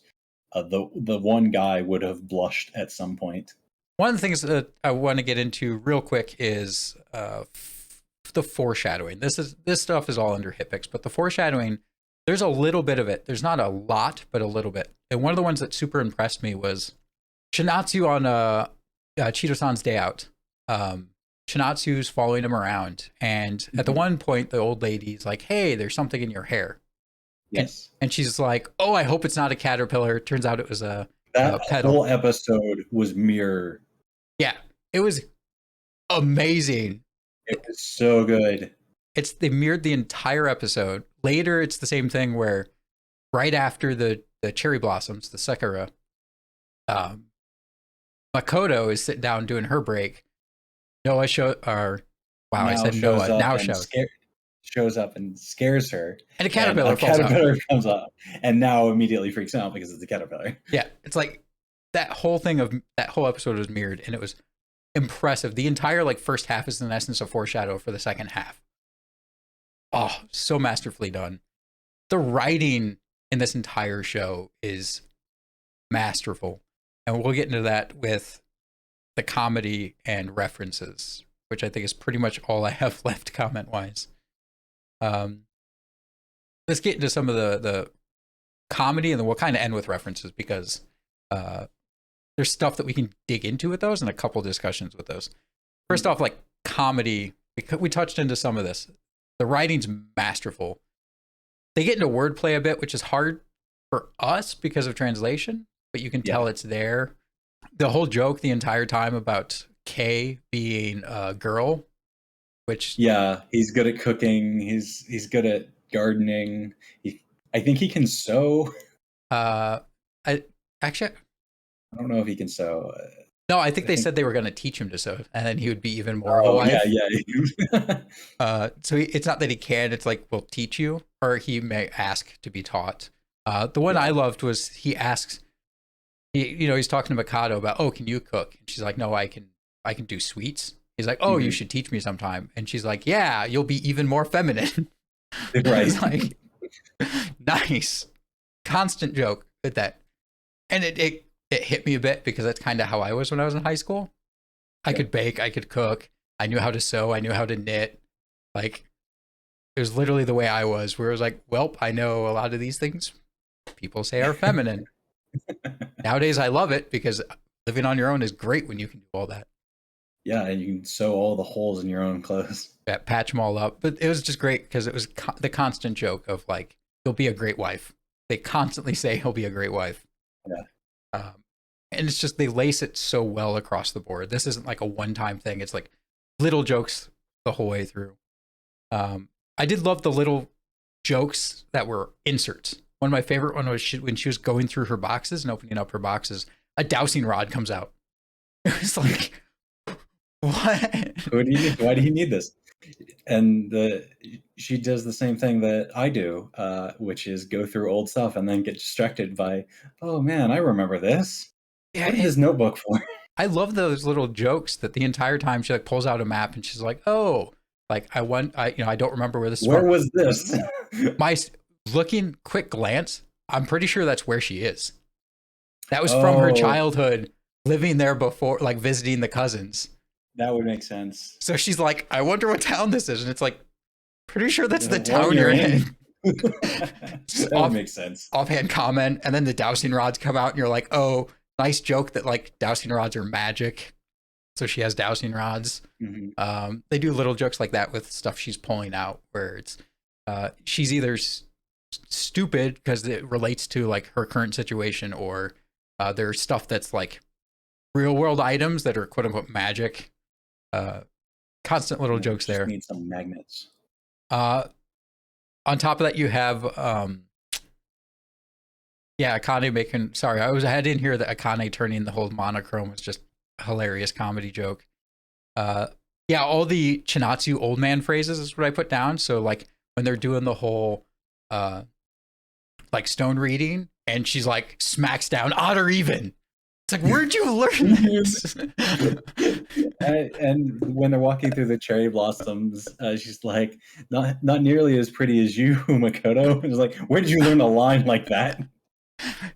B: the one guy would have blushed at some point.
A: One of the things that I want to get into real quick is the foreshadowing. This stuff is all under Hitpix, but the foreshadowing, there's a little bit of it. There's not a lot, but a little bit. And one of the ones that super impressed me was Shinatsu on Cheeto-san's Day Out. Shinatsu's following him around, and at the one point, the old lady's like, "Hey, there's something in your hair."
B: Yes,
A: and she's like, "Oh, I hope it's not a caterpillar." Turns out it was a
B: that whole episode was mirror.
A: Yeah, it was amazing.
B: It was so good.
A: They mirrored the entire episode. Later, it's the same thing where right after the cherry blossoms, the sakura, Makoto is sitting down doing her break. Noah shows
B: up and scares her.
A: And a caterpillar
B: comes up and now immediately freaks out because it's a caterpillar.
A: Yeah, it's like that whole episode was mirrored, and it was impressive. The entire like first half is in essence a foreshadow for the second half. Oh, so masterfully done. The writing in this entire show is masterful. And we'll get into that with the comedy and references, which I think is pretty much all I have left comment-wise. Let's get into some of the comedy, and then we'll kind of end with references because there's stuff that we can dig into with those and a couple discussions with those. First off, like comedy, because we touched into some of this. The writing's masterful. They get into wordplay a bit, which is hard for us because of translation, but you can tell it's there. The whole joke the entire time about Kei being a girl, which
B: he's good at cooking. He's good at gardening. I think he can sew.
A: I
B: don't know if he can sew.
A: No, I think they said they were going to teach him to sew, and then he would be even more of a wife.
B: Yeah.
A: So it's not that he can; it's like we'll teach you, or he may ask to be taught. The one I loved was he asks, he's talking to Mikado about, oh, can you cook? And she's like, no, I can do sweets. He's like, oh, you should teach me sometime. And she's like, yeah, you'll be even more feminine.
B: Right.
A: It's like, nice, constant joke with that, and it hit me a bit because that's kind of how I was when I was in high school. I could bake, I could cook, I knew how to sew, I knew how to knit. Like, it was literally the way I was, where it was like, well, I know a lot of these things people say are feminine. Nowadays, I love it because living on your own is great when you can do all that.
B: Yeah, and you can sew all the holes in your own clothes.
A: Yeah, patch them all up. But it was just great because it was the constant joke of like, you'll be a great wife. They constantly say he'll be a great wife.
B: Yeah.
A: And it's just, they lace it so well across the board. This isn't like a one-time thing. It's like little jokes the whole way through. I did love the little jokes that were inserts. One of my favorite one was when she was going through her boxes and opening up her boxes, a dowsing rod comes out. It was like, what?
B: Why do you need this? And she does the same thing that I do, which is go through old stuff and then get distracted by, oh man, I remember this.
A: Yeah,
B: what is this notebook for?
A: I love those little jokes that the entire time she like pulls out a map and she's like, oh, like I don't remember where this is.
B: Where was this?
A: My looking quick glance, I'm pretty sure that's where she is. That was from her childhood, living there before, like visiting the cousins.
B: That would make sense.
A: So she's like, I wonder what town this is. And it's like, pretty sure that's the town you're in.
B: That would make sense.
A: Offhand comment. And then the dowsing rods come out and you're like, oh, nice joke that like dowsing rods are magic. So she has dowsing rods.
B: Mm-hmm.
A: They do little jokes like that with stuff she's pulling out where it's, she's either stupid because it relates to like her current situation, or there's stuff that's like real world items that are quote unquote magic. Constant little
B: Yeah,
A: jokes
B: just
A: there.
B: need some magnets.
A: Uh, on top of that, you have yeah, Akane making. Sorry, I didn't hear that Akane turning the whole monochrome was just a hilarious comedy joke. Uh, yeah, all the Chinatsu old man phrases is what I put down. So like when they're doing the whole like stone reading, and she's like smacks down odd or even. It's like, where'd you learn this?
B: And when they're walking through the cherry blossoms, she's like, not nearly as pretty as you, Makoto. It's like, where did you learn a line like that?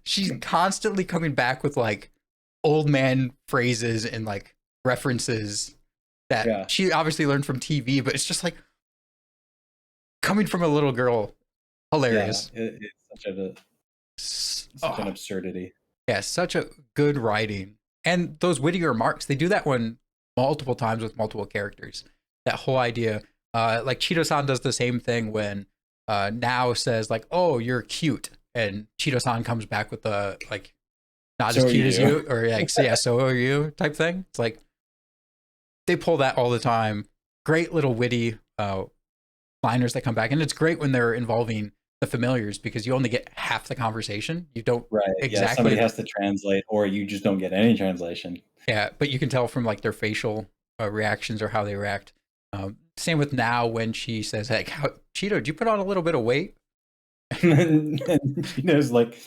A: She's constantly coming back with like old man phrases and like references that
B: Yeah,
A: she obviously learned from TV, but it's just like coming from a little girl,
B: yeah.
A: hilarious.
B: It's such an
A: Oh,
B: absurdity.
A: yeah, such a good writing. And those witty remarks, they do that one multiple times with multiple characters. That whole idea, like Cheeto-san does the same thing when Now says like, "Oh, you're cute," and Cheeto-san comes back with the like, "Not as
B: So are
A: cute as
B: you.
A: you," or like, "Yeah, so are you," type thing. It's like they pull that all the time. Great little witty liners that come back, and it's great when they're involving the familiars because you only get half the conversation. You don't
B: Right. Yeah. Somebody
A: exactly.
B: has to translate, or you just don't get any translation.
A: Yeah, but you can tell from like their facial reactions or how they react. Same with Now when she says, "Like, Cheeto, did you put on a little bit of weight?"
B: And she knows, like,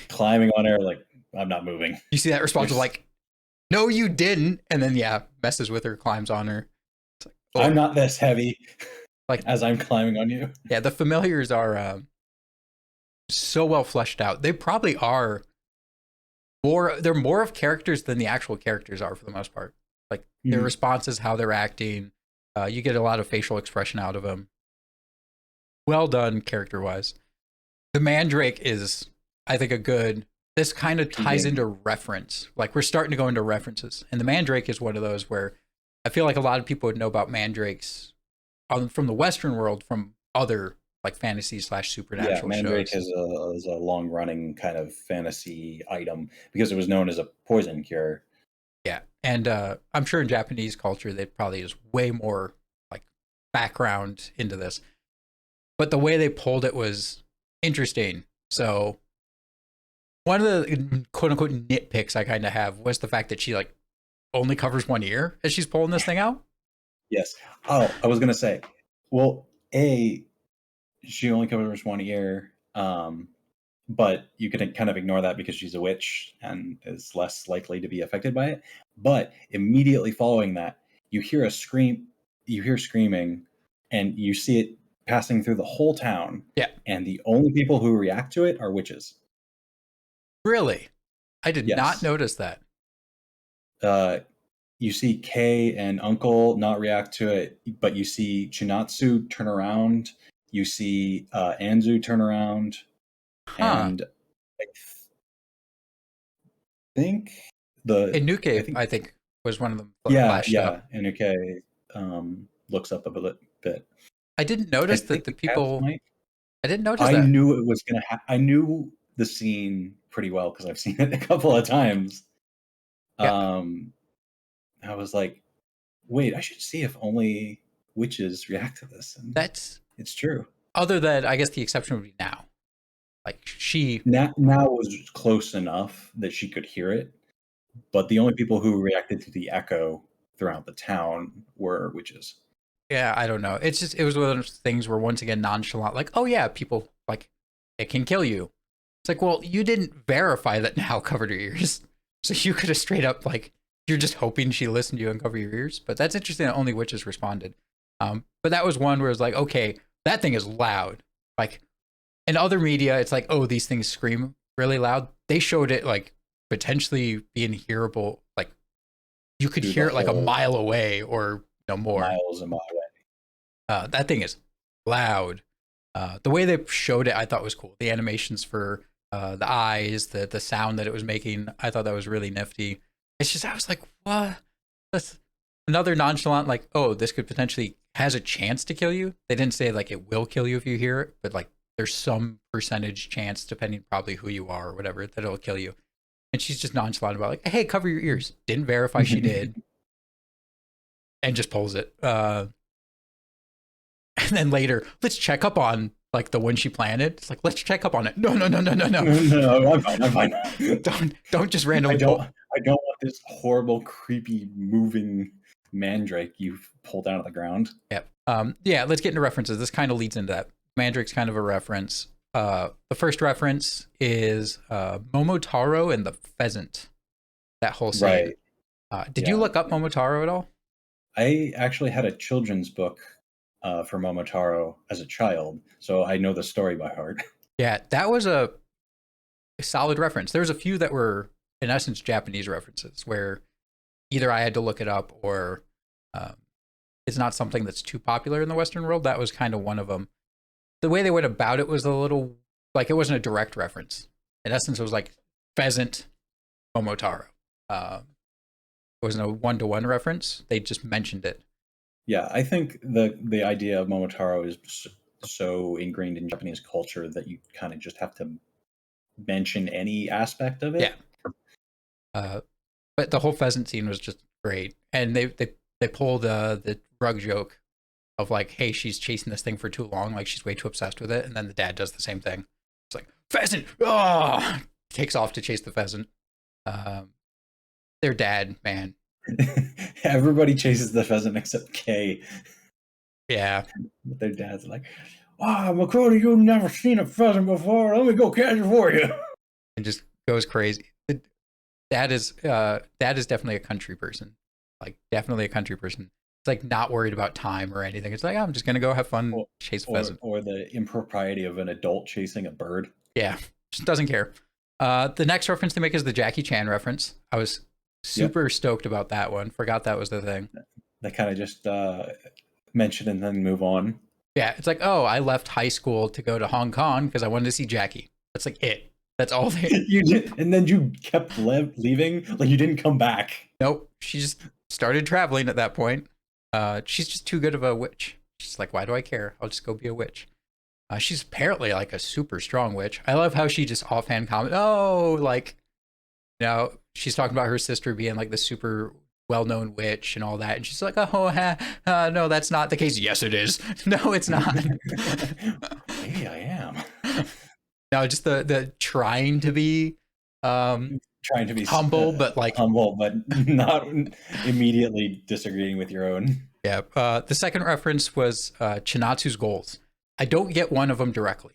B: climbing on her, like, I'm not moving.
A: You see that response of
B: There's,
A: like, "No, you didn't," and then yeah, messes with her, climbs on her. It's like,
B: I'm
A: oh,
B: not this heavy
A: like
B: as I'm climbing on you.
A: yeah, the familiars are so well fleshed out. They probably are more. They're more of characters than the actual characters are for the most part. Like their
B: Mhm.
A: responses, how they're acting. You get a lot of facial expression out of them. Well done character wise. The Mandrake is, I think, a good. This kind of ties
B: Intriguing.
A: into reference. Like we're starting to go into references, and the Mandrake is one of those where I feel like a lot of people would know about Mandrakes from the Western world from other like fantasy slash
B: Yeah,
A: supernatural
B: Mandrake
A: shows.
B: is a long running kind of fantasy item because it was known as a poison cure.
A: Yeah, and I'm sure in Japanese culture they probably is way more like background into this, but the way they pulled it was interesting. So one of the quote unquote nitpicks I kind of have was the fact that she like only covers one ear as she's pulling this thing out.
B: Yes. Oh, I was gonna say, well, A, she only covers one ear, but you can kind of ignore that because she's a witch and is less likely to be affected by it. But immediately following that, you hear a scream, you hear screaming, and you see it passing through the whole town.
A: Yeah,
B: And the only people who react to it are witches.
A: really, I did not
B: Yes.
A: notice that.
B: Uh, you see Kay and Uncle not react to it, but you see Chinatsu turn around. You see Anzu turn around,
A: Huh?
B: and I think the I
A: Inuke,
B: think
A: I think, was one of them
B: yeah,
A: flashed up.
B: yeah, Inuke looks up a bit.
A: I didn't
B: I
A: notice that
B: think
A: the
B: the cats
A: people.
B: might.
A: I didn't notice
B: I
A: that.
B: knew it was gonna. I knew the scene pretty well because I've seen it a couple of times.
A: Yeah,
B: Um, I was like, wait, I should see if only witches react to this, and
A: that's
B: it's true.
A: other than I guess the exception would be Now. Like she,
B: Now was close enough that she could hear it, but the only people who reacted to the echo throughout the town were witches.
A: yeah, I don't know. It's just it was one of those things where once again nonchalant, like, oh yeah, people like it can kill you. It's like, well, you didn't verify that Now covered her ears, so you could have straight up like you're just hoping she listened to you and cover your ears. But that's interesting that only witches responded. But that was one where it's like, okay, that thing is loud. Like in other media, it's like, oh, these things scream really loud. They showed it like potentially being hearable, like you could
B: Through the
A: hear it like a
B: whole
A: mile away or no more.
B: miles and miles away.
A: That thing is loud. The way they showed it, I thought was cool. The animations for the eyes, the sound that it was making, I thought that was really nifty. It's just I was like, what? That's another nonchalant, like, oh, this could potentially has a chance to kill you. They didn't say like it will kill you if you hear it, but like there's some percentage chance, depending probably who you are or whatever, that it'll kill you. And she's just nonchalant about like, hey, cover your ears. Didn't verify she did. and just pulls it. And then later, let's check up on like the one she planted. It's like, let's check up on it. No.
B: No, I'm fine. I'm fine.
A: Don't just randomly pull.
B: I don't want this horrible, creepy, moving mandrake you've pulled out of the ground.
A: Yeah. Yeah, let's get into references. This kind of leads into that. Mandrake's kind of a reference. The first reference is Momotaro and the pheasant. That whole scene. Right. Did you look up Momotaro at all?
B: I actually had a children's book for Momotaro as a child, so I know the story by heart.
A: Yeah, that was a solid reference. There's a few that were, in essence, Japanese references, where either I had to look it up or it's not something that's too popular in the Western world. That was kind of one of them. The way they went about it was a little, like, it wasn't a direct reference. In essence, it was like pheasant, Momotaro. It wasn't a one-to-one reference. They just mentioned it.
B: Yeah, I think the idea of Momotaro is so ingrained in Japanese culture that you kind of just have to mention any aspect of it.
A: Yeah. But the whole pheasant scene was just great, and they pulled the rug joke of like, hey, she's chasing this thing for too long, like she's way too obsessed with it, and then the dad does the same thing. It's like, pheasant, takes off to chase the pheasant. Their dad, man.
B: Everybody chases the pheasant except Kay.
A: Yeah.
B: But their dad's like, wow, Makota, you've never seen a pheasant before. Let me go catch it for you.
A: And just goes crazy. Dad is definitely a country person. Like, definitely a country person. It's like not worried about time or anything. It's like, I'm just going to go have fun, chase a pheasant.
B: Or the impropriety of an adult chasing a bird.
A: Yeah, just doesn't care. The next reference they make is the Jackie Chan reference. I was super stoked about that one. Forgot that was the thing.
B: They kind of just mention and then move on.
A: Yeah, it's like, oh, I left high school to go to Hong Kong because I wanted to see Jackie. That's like it. That's all they...
B: You did, and then you kept leaving? Like, you didn't come back?
A: Nope. She just started traveling at that point. She's just too good of a witch. She's like, why do I care? I'll just go be a witch. She's apparently like a super strong witch. I love how she just offhand comment, oh, like, you know, she's talking about her sister being like the super well-known witch and all that. And she's like, oh, no, that's not the case. Yes, it is. No, it's not.
B: Maybe I am.
A: No, just the trying to be humble, but like
B: humble, but not immediately disagreeing with your own.
A: Yeah. The second reference was Chinatsu's goals. I don't get one of them directly.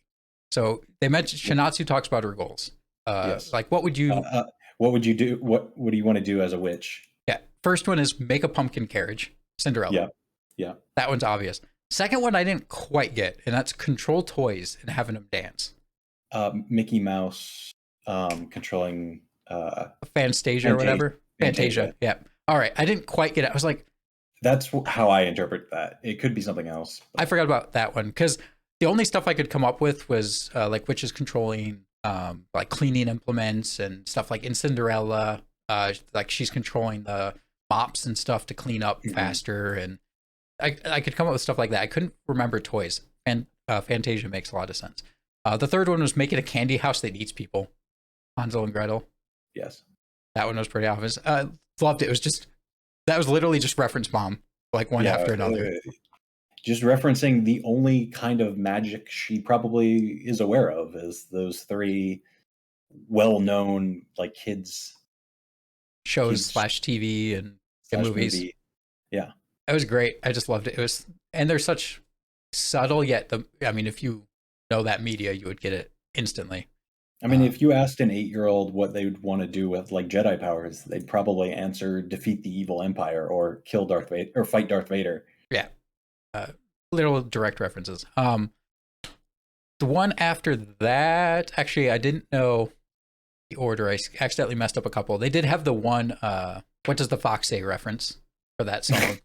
A: So they mentioned Chinatsu talks about her goals.
B: Yes.
A: Like, what would you
B: do? What do you want to do as a witch?
A: Yeah. First one is make a pumpkin carriage, Cinderella.
B: Yeah.
A: That one's obvious. Second one I didn't quite get, and that's control toys and having them dance.
B: Mickey Mouse controlling
A: Fantasia or whatever. Fantasia. Yeah. All right. I didn't quite get it. I was like,
B: that's how I interpret that. It could be something else.
A: But I forgot about that one because the only stuff I could come up with was like witches controlling like cleaning implements and stuff like in Cinderella. Like she's controlling the mops and stuff to clean up faster, and I could come up with stuff like that. I couldn't remember toys. And Fantasia makes a lot of sense. The third one was make it a candy house that eats people. Hansel and Gretel.
B: Yes.
A: That one was pretty obvious. Loved it. It was just, that was literally just reference bomb, like one after another.
B: Just referencing the only kind of magic she probably is aware of is those three well-known like kids
A: shows / TV and movies.
B: Yeah.
A: It was great. I just loved it. It was, and they're such subtle yet I mean, if you know that media, you would get it instantly.
B: I mean, if you asked an 8-year-old what they would want to do with like Jedi powers, they'd probably answer defeat the evil empire or kill Darth Vader or fight Darth Vader.
A: Yeah. Little direct references. The one after that, actually, I didn't know the order. I accidentally messed up a couple. They did have the one, what does the fox say reference for that song?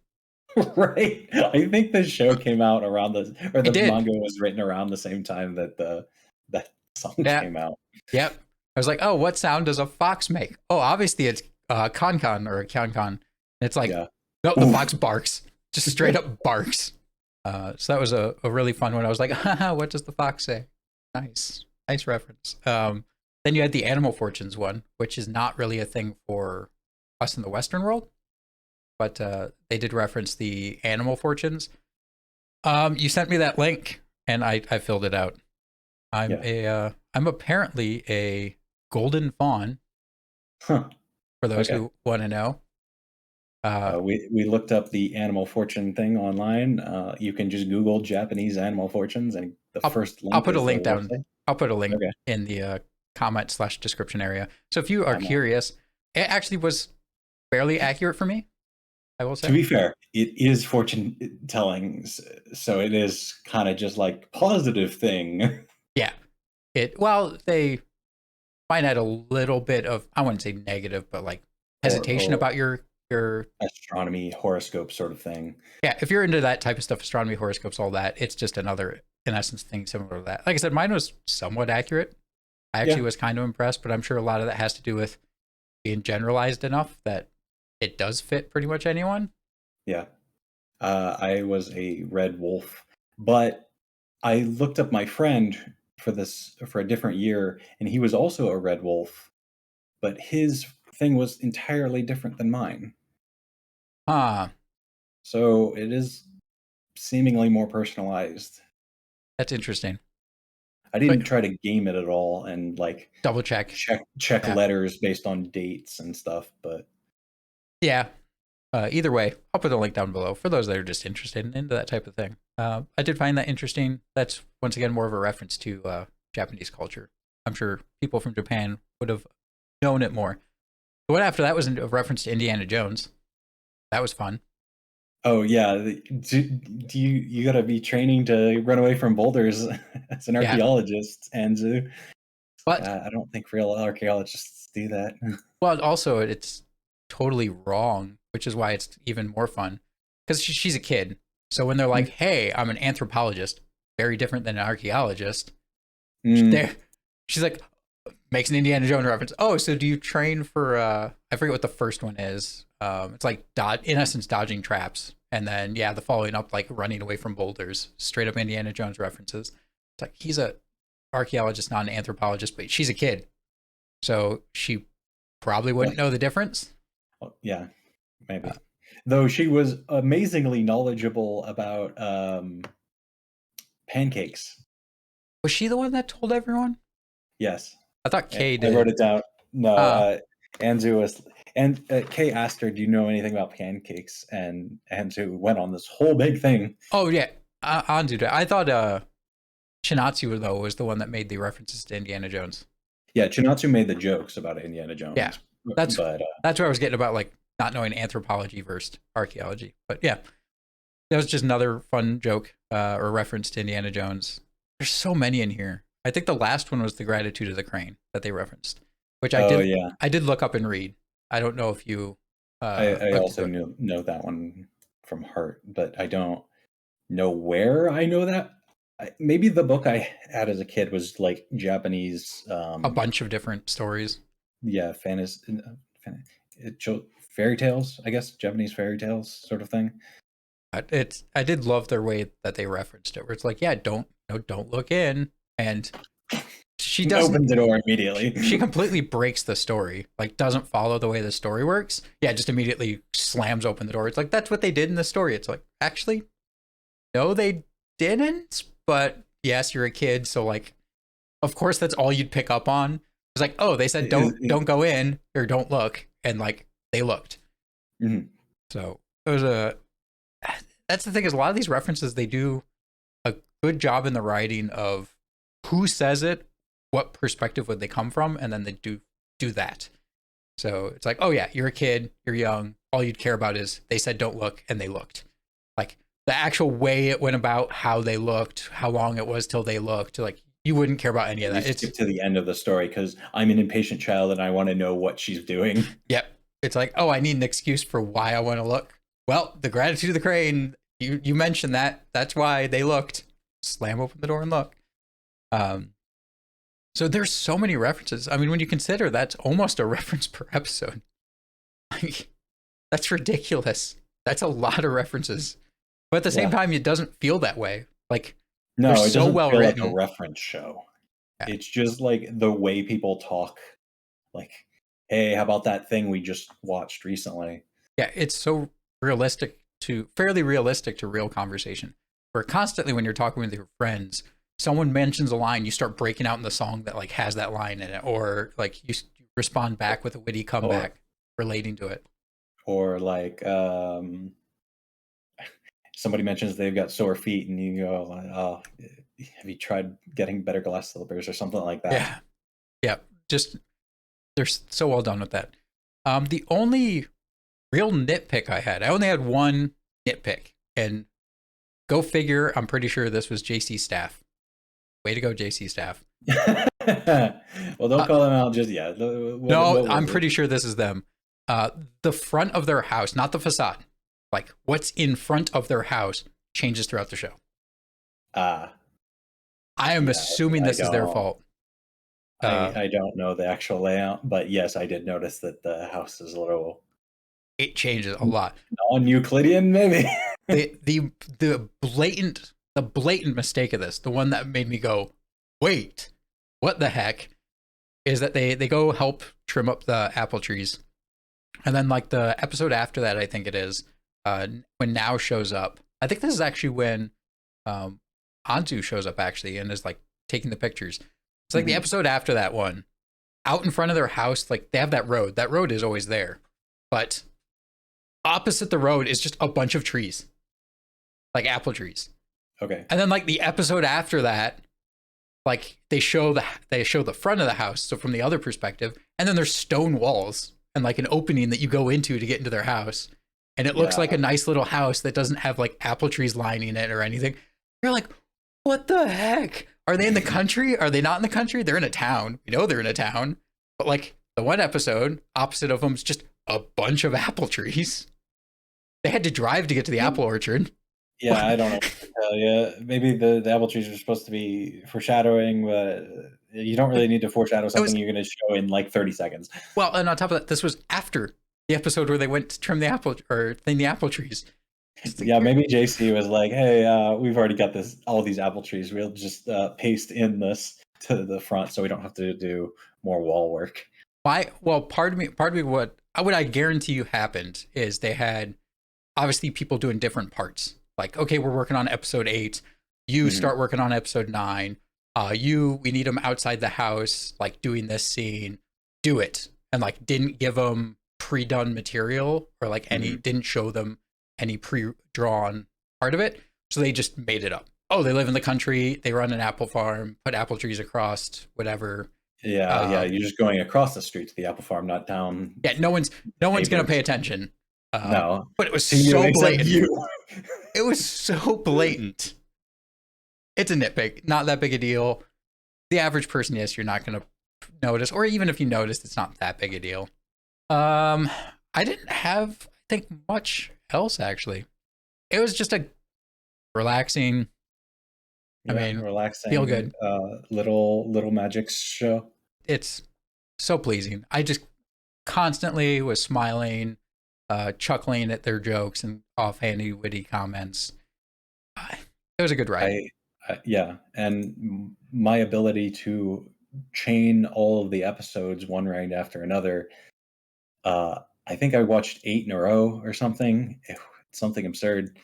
B: Right. I think the show came out around the manga was written around the same time that that song came out.
A: Yep. I was like, oh, what sound does a fox make? Oh, obviously it's con or a con. It's like, no, the fox barks. Just straight up barks. So that was a really fun one. I was like, haha, what does the fox say? Nice reference. Then you had the Animal Fortunes one, which is not really a thing for us in the Western world. but they did reference the animal fortunes. You sent me that link, and I filled it out. I'm apparently a golden fawn.
B: Huh.
A: For those
B: Okay.
A: who want to know.
B: We looked up the animal fortune thing online. You can just Google Japanese animal fortunes, and the first
A: I'll
B: link
A: put a
B: is their
A: link down.
B: website.
A: I'll put a link
B: Okay.
A: in the comment/description area. So if you are
B: I'm
A: curious, it actually was fairly accurate for me, I will
B: To
A: say.
B: be fair, it is fortune telling, so it is kind of just like positive thing.
A: Yeah. They might add a little bit of, I wouldn't say negative, but like hesitation
B: or
A: about your
B: astronomy horoscope sort of thing.
A: yeah, if you're into that type of stuff, astronomy, horoscopes, all that, it's just another, in essence, thing similar to that. Like I said, mine was somewhat accurate. I actually
B: Yeah,
A: was kind of impressed, but I'm sure a lot of that has to do with being generalized enough that it does fit pretty much anyone.
B: yeah. I was a red wolf, but I looked up my friend for a different year, and he was also a red wolf, but his thing was entirely different than mine.
A: Ah,
B: So it is seemingly more personalized.
A: that's interesting.
B: I
A: But
B: didn't try to game it at all and like
A: double check.
B: check
A: Yeah.
B: letters based on dates and stuff, but
A: Yeah. Either way, I'll put a link down below for those that are just interested in into that type of thing. I did find that interesting. That's once again more of a reference to Japanese culture. I'm sure people from Japan would have known it more. The one after that was a reference to Indiana Jones. That was fun.
B: oh yeah, do you got to be training to run away from boulders as an
A: Yeah.
B: archaeologist, and it's like
A: But
B: I don't think real archaeologists do that.
A: well, also it's totally wrong, which is why it's even more fun because she's a kid. So when they're like, "Hey, I'm an anthropologist," very different than an archaeologist.
B: Mm,
A: There, she's like, makes an Indiana Jones reference. Oh, so do you train for? I forget what the first one is. It's like in essence, dodging traps, and then yeah, the following up like running away from boulders. Straight up Indiana Jones references. It's like he's a archaeologist, not an anthropologist, but she's a kid, so she probably wouldn't know the difference.
B: yeah,
A: Uh,
B: maybe. Though she was amazingly knowledgeable about pancakes.
A: was she the one that told everyone?
B: Yes.
A: I thought Kay
B: I wrote
A: did.
B: it down. No,
A: Uh,
B: Anzu was, and Kay asked her, "Do you know anything about pancakes?" And Anzu went on this whole big thing.
A: oh yeah, on to that. I thought Chinatsu though was the one that made the references to Indiana Jones.
B: Yeah, Chinatsu made the jokes about Indiana
A: Yeah,
B: Jones,
A: that's
B: but
A: that's where I was getting about like not knowing anthropology versus archaeology. But yeah, that was just another fun joke or reference to Indiana Jones. There's so many in here. I think the last one was the gratitude of the crane that they referenced, which I
B: oh
A: did
B: yeah,
A: I did look up and read. I don't know if you
B: I
A: looked into
B: also
A: it.
B: know that one from heart, but I don't know where I know that. Maybe the book I had as a kid was like Japanese,
A: A bunch of different stories.
B: yeah, fantasy, fairy tales, I guess, Japanese fairy tales sort of thing.
A: It's I did love their way that they referenced it, where it's like, yeah, don't look in, and she doesn't.
B: Opens the door immediately.
A: She completely breaks the story, like doesn't follow the way the story works. Yeah, just immediately slams open the door. It's like that's what they did in the story. It's like actually, no, they didn't. But yes, you're a kid, so like, of course, that's all you'd pick up on. It's like, oh, they said don't go in or don't look, and like they looked.
B: Mhm.
A: So it was a. That's the thing is a lot of these references they do a good job in the writing of who says it, what perspective would they come from, and then they do that. So it's like, oh yeah, you're a kid, you're young, all you'd care about is they said don't look, and they looked. Like the actual way it went about, how they looked, how long it was till they looked, like you wouldn't care about any of
B: You
A: that. It's
B: skip to the end of the story because I'm an impatient child and I want to know what she's doing.
A: yep. It's like, oh, I need an excuse for why I want to look. Well, the gratitude of the crane, you mentioned that. That's why they looked. Slam open the door and look. Um, so there's so many references. I mean, when you consider that's almost a reference per episode, like that's ridiculous. That's a lot of references. But at the same
B: Yeah.
A: time, it doesn't feel that way. Like
B: No,
A: they're
B: it
A: so
B: doesn't
A: well
B: feel like a
A: written.
B: reference show.
A: Yeah.
B: It's just like the way people talk. Like, hey, how about that thing we just watched recently?
A: Yeah, it's so fairly realistic to real conversation. Where constantly when you're talking with your friends, someone mentions a line, you start breaking out in the song that like has that line in it, or like you respond back with a witty comeback relating to it.
B: Or like somebody mentions they've got sore feet, and you go, "Oh, have you tried getting better glass slippers or something like that?"
A: Yeah, yeah. Just they're so well done with that. The only real nitpick I only had one nitpick, and go figure, I'm pretty sure this was JC Staff. Way to go, JC Staff.
B: Well, don't call them out just yet.
A: No, I'm pretty sure this is them. The front of their house, not the facade, like what's in front of their house changes throughout the show. I am assuming this is their fault.
B: I don't know the actual layout, but yes, I did notice that the house is a little.
A: It changes a lot.
B: Non-Euclidean, maybe.
A: the blatant mistake of this, the one that made me go, wait, what the heck, is that they go help trim up the apple trees, and then like the episode after that, I think it is, when Now shows up. I think this is actually when Anzu shows up actually and is like taking the pictures. It's like the episode after that one, out in front of their house, like they have that road. That road is always there, but opposite the road is just a bunch of trees, like apple trees.
B: Okay.
A: And then like the episode after that, like they show the front of the house, so from the other perspective, and then there's stone walls and like an opening that you go into to get into their house, and it looks like a nice little house that doesn't have like apple trees lining it or anything. You're like, what the heck? Are they in the country? Are they not in the country? They're in a town. We know they're in a town. But like the one episode, opposite of them is just a bunch of apple trees. They had to drive to get to the apple orchard.
B: Yeah, I don't know what to tell you. Maybe the apple trees are supposed to be foreshadowing, but you don't really need to foreshadow something you're going to show in like 30 seconds.
A: Well, and on top of that, this was after the episode where they went to trim the apple or thin the apple trees.
B: Yeah, maybe JC was like, "Hey, we've already got all these apple trees. We'll just paste in this to the front, so we don't have to do more wall work."
A: Part of me, what I guarantee you happened is they had obviously people doing different parts. Like, okay, we're working on episode 8. You start working on episode 9. We need them outside the house, like doing this scene. Do it, and like didn't give them pre-done material or like didn't show them any pre-drawn part of it, so they just made it up. Oh, they live in the country, they run an apple farm, put apple trees across, whatever.
B: Yeah, you're just going across the street to the apple farm, not down.
A: Yeah, no one's gonna pay attention.
B: No,
A: but it was so blatant. It was so blatant. It's a nitpick, not that big a deal. The average person, yes, you're not gonna notice, or even if you noticed, it's not that big a deal. I didn't have, I think, much else actually. It was just a relaxing,
B: relaxing,
A: feel good
B: little magic show.
A: It's so pleasing. I just constantly was smiling, chuckling at their jokes and offhandy witty comments. It was a good ride.
B: And my ability to chain all of the episodes one right after another, I think I watched 8 in a row or something. Something absurd,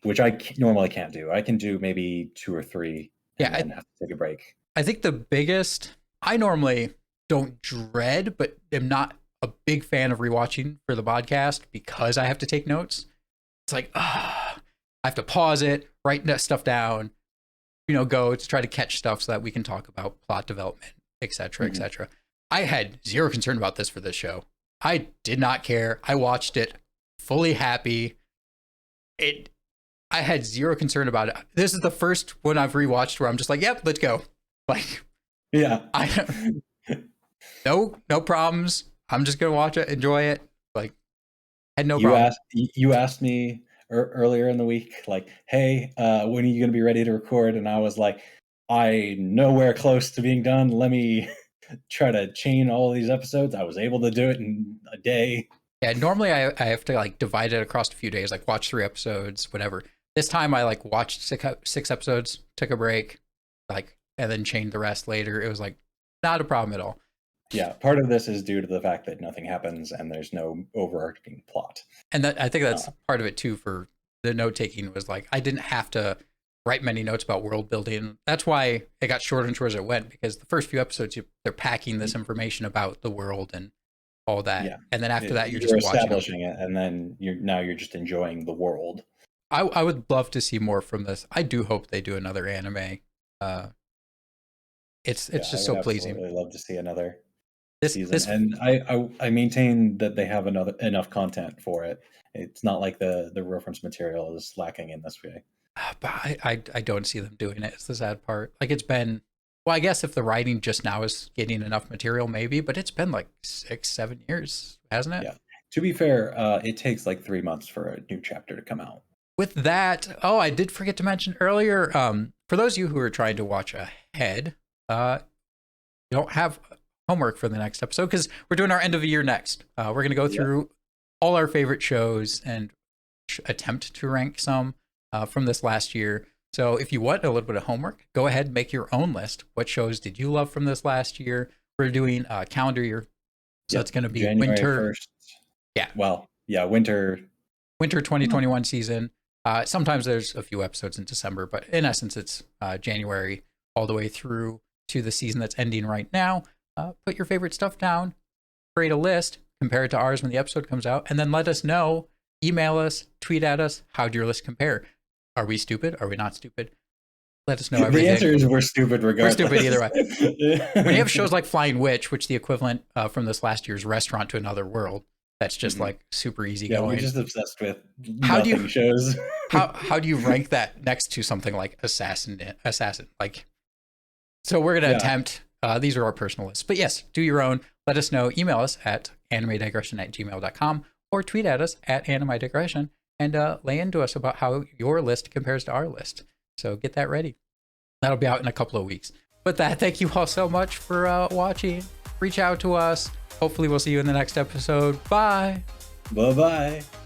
B: which I normally can't do. I can do maybe 2 or 3 and then have to take a break.
A: I think the biggest, I normally don't dread, but am not a big fan of rewatching for the podcast because I have to take notes. It's like, I have to pause it, write that stuff down, go to try to catch stuff so that we can talk about plot development, etc., etc. I had zero concern about this for this show. I did not care. I watched it fully happy. I had zero concern about it. This is the first one I've rewatched where I'm just like, yep, let's go. Like,
B: yeah,
A: no problems. I'm just gonna watch it, enjoy it. Like, had no problem.
B: You asked me earlier in the week, like, hey, when are you gonna be ready to record? And I was like, I'm nowhere close to being done. Let me try to chain all of these episodes. I was able to do it in a day.
A: Yeah, normally I have to like divide it across a few days, like watch 3 episodes, whatever. This time I like watched 6 episodes, took a break, like, and then chained the rest later. It was like not a problem at all.
B: Yeah, part of this is due to the fact that nothing happens and there's no overarching plot.
A: And I think that's part of it too. For the note taking was like I didn't have to write many notes about world building. That's why it got shorter and shorter as it went, because the first few episodes they're packing this information about the world and all that,
B: Yeah.
A: and then after that you're just
B: establishing it, and then you're just enjoying the world.
A: I would love to see more from this. I do hope they do another anime. It's just so pleasing.
B: I would love to see another season,
A: this,
B: and I maintain that they have enough content for it. It's not like the reference material is lacking in this way.
A: but I don't see them doing it. It's the sad part. Like it's been, well, I guess if the writing just now is getting enough material, maybe, but it's been like 6-7 years, hasn't it?
B: Yeah. To be fair, it takes like 3 months for a new chapter to come out.
A: With that, oh, I did forget to mention earlier, for those of you who are trying to watch ahead, you don't have homework for the next episode because we're doing our end of the year next. We're going to go through all our favorite shows and attempt to rank some from this last year. So if you want a little bit of homework, go ahead and make your own list. What shows did you love from this last year? We're doing calendar year. So it's going to be
B: January
A: winter.
B: 1st.
A: Yeah.
B: Well, yeah, winter
A: 2021 season. Sometimes there's a few episodes in December, but in essence, it's January all the way through to the season that's ending right now. Put your favorite stuff down, create a list, compare it to ours when the episode comes out, and then let us know. Email us, tweet at us. How'd your list compare? Are we stupid? Are we not stupid? Let us know everything.
B: The answer is we're stupid regardless.
A: We're stupid either way. When you have shows like Flying Witch, which the equivalent from this last year's Restaurant to Another World, that's just like super easy going.
B: We're just obsessed with nothing shows.
A: how do you rank that next to something like Assassin? Like, so we're gonna attempt. These are our personal lists, but yes, do your own. Let us know. Email us at animedigression@gmail.com or tweet at us at animedigression and lay into us about how your list compares to our list. So get that ready. That'll be out in a couple of weeks. With that, thank you all so much for watching. Reach out to us. Hopefully we'll see you in the next episode. Bye.
B: Bye-bye.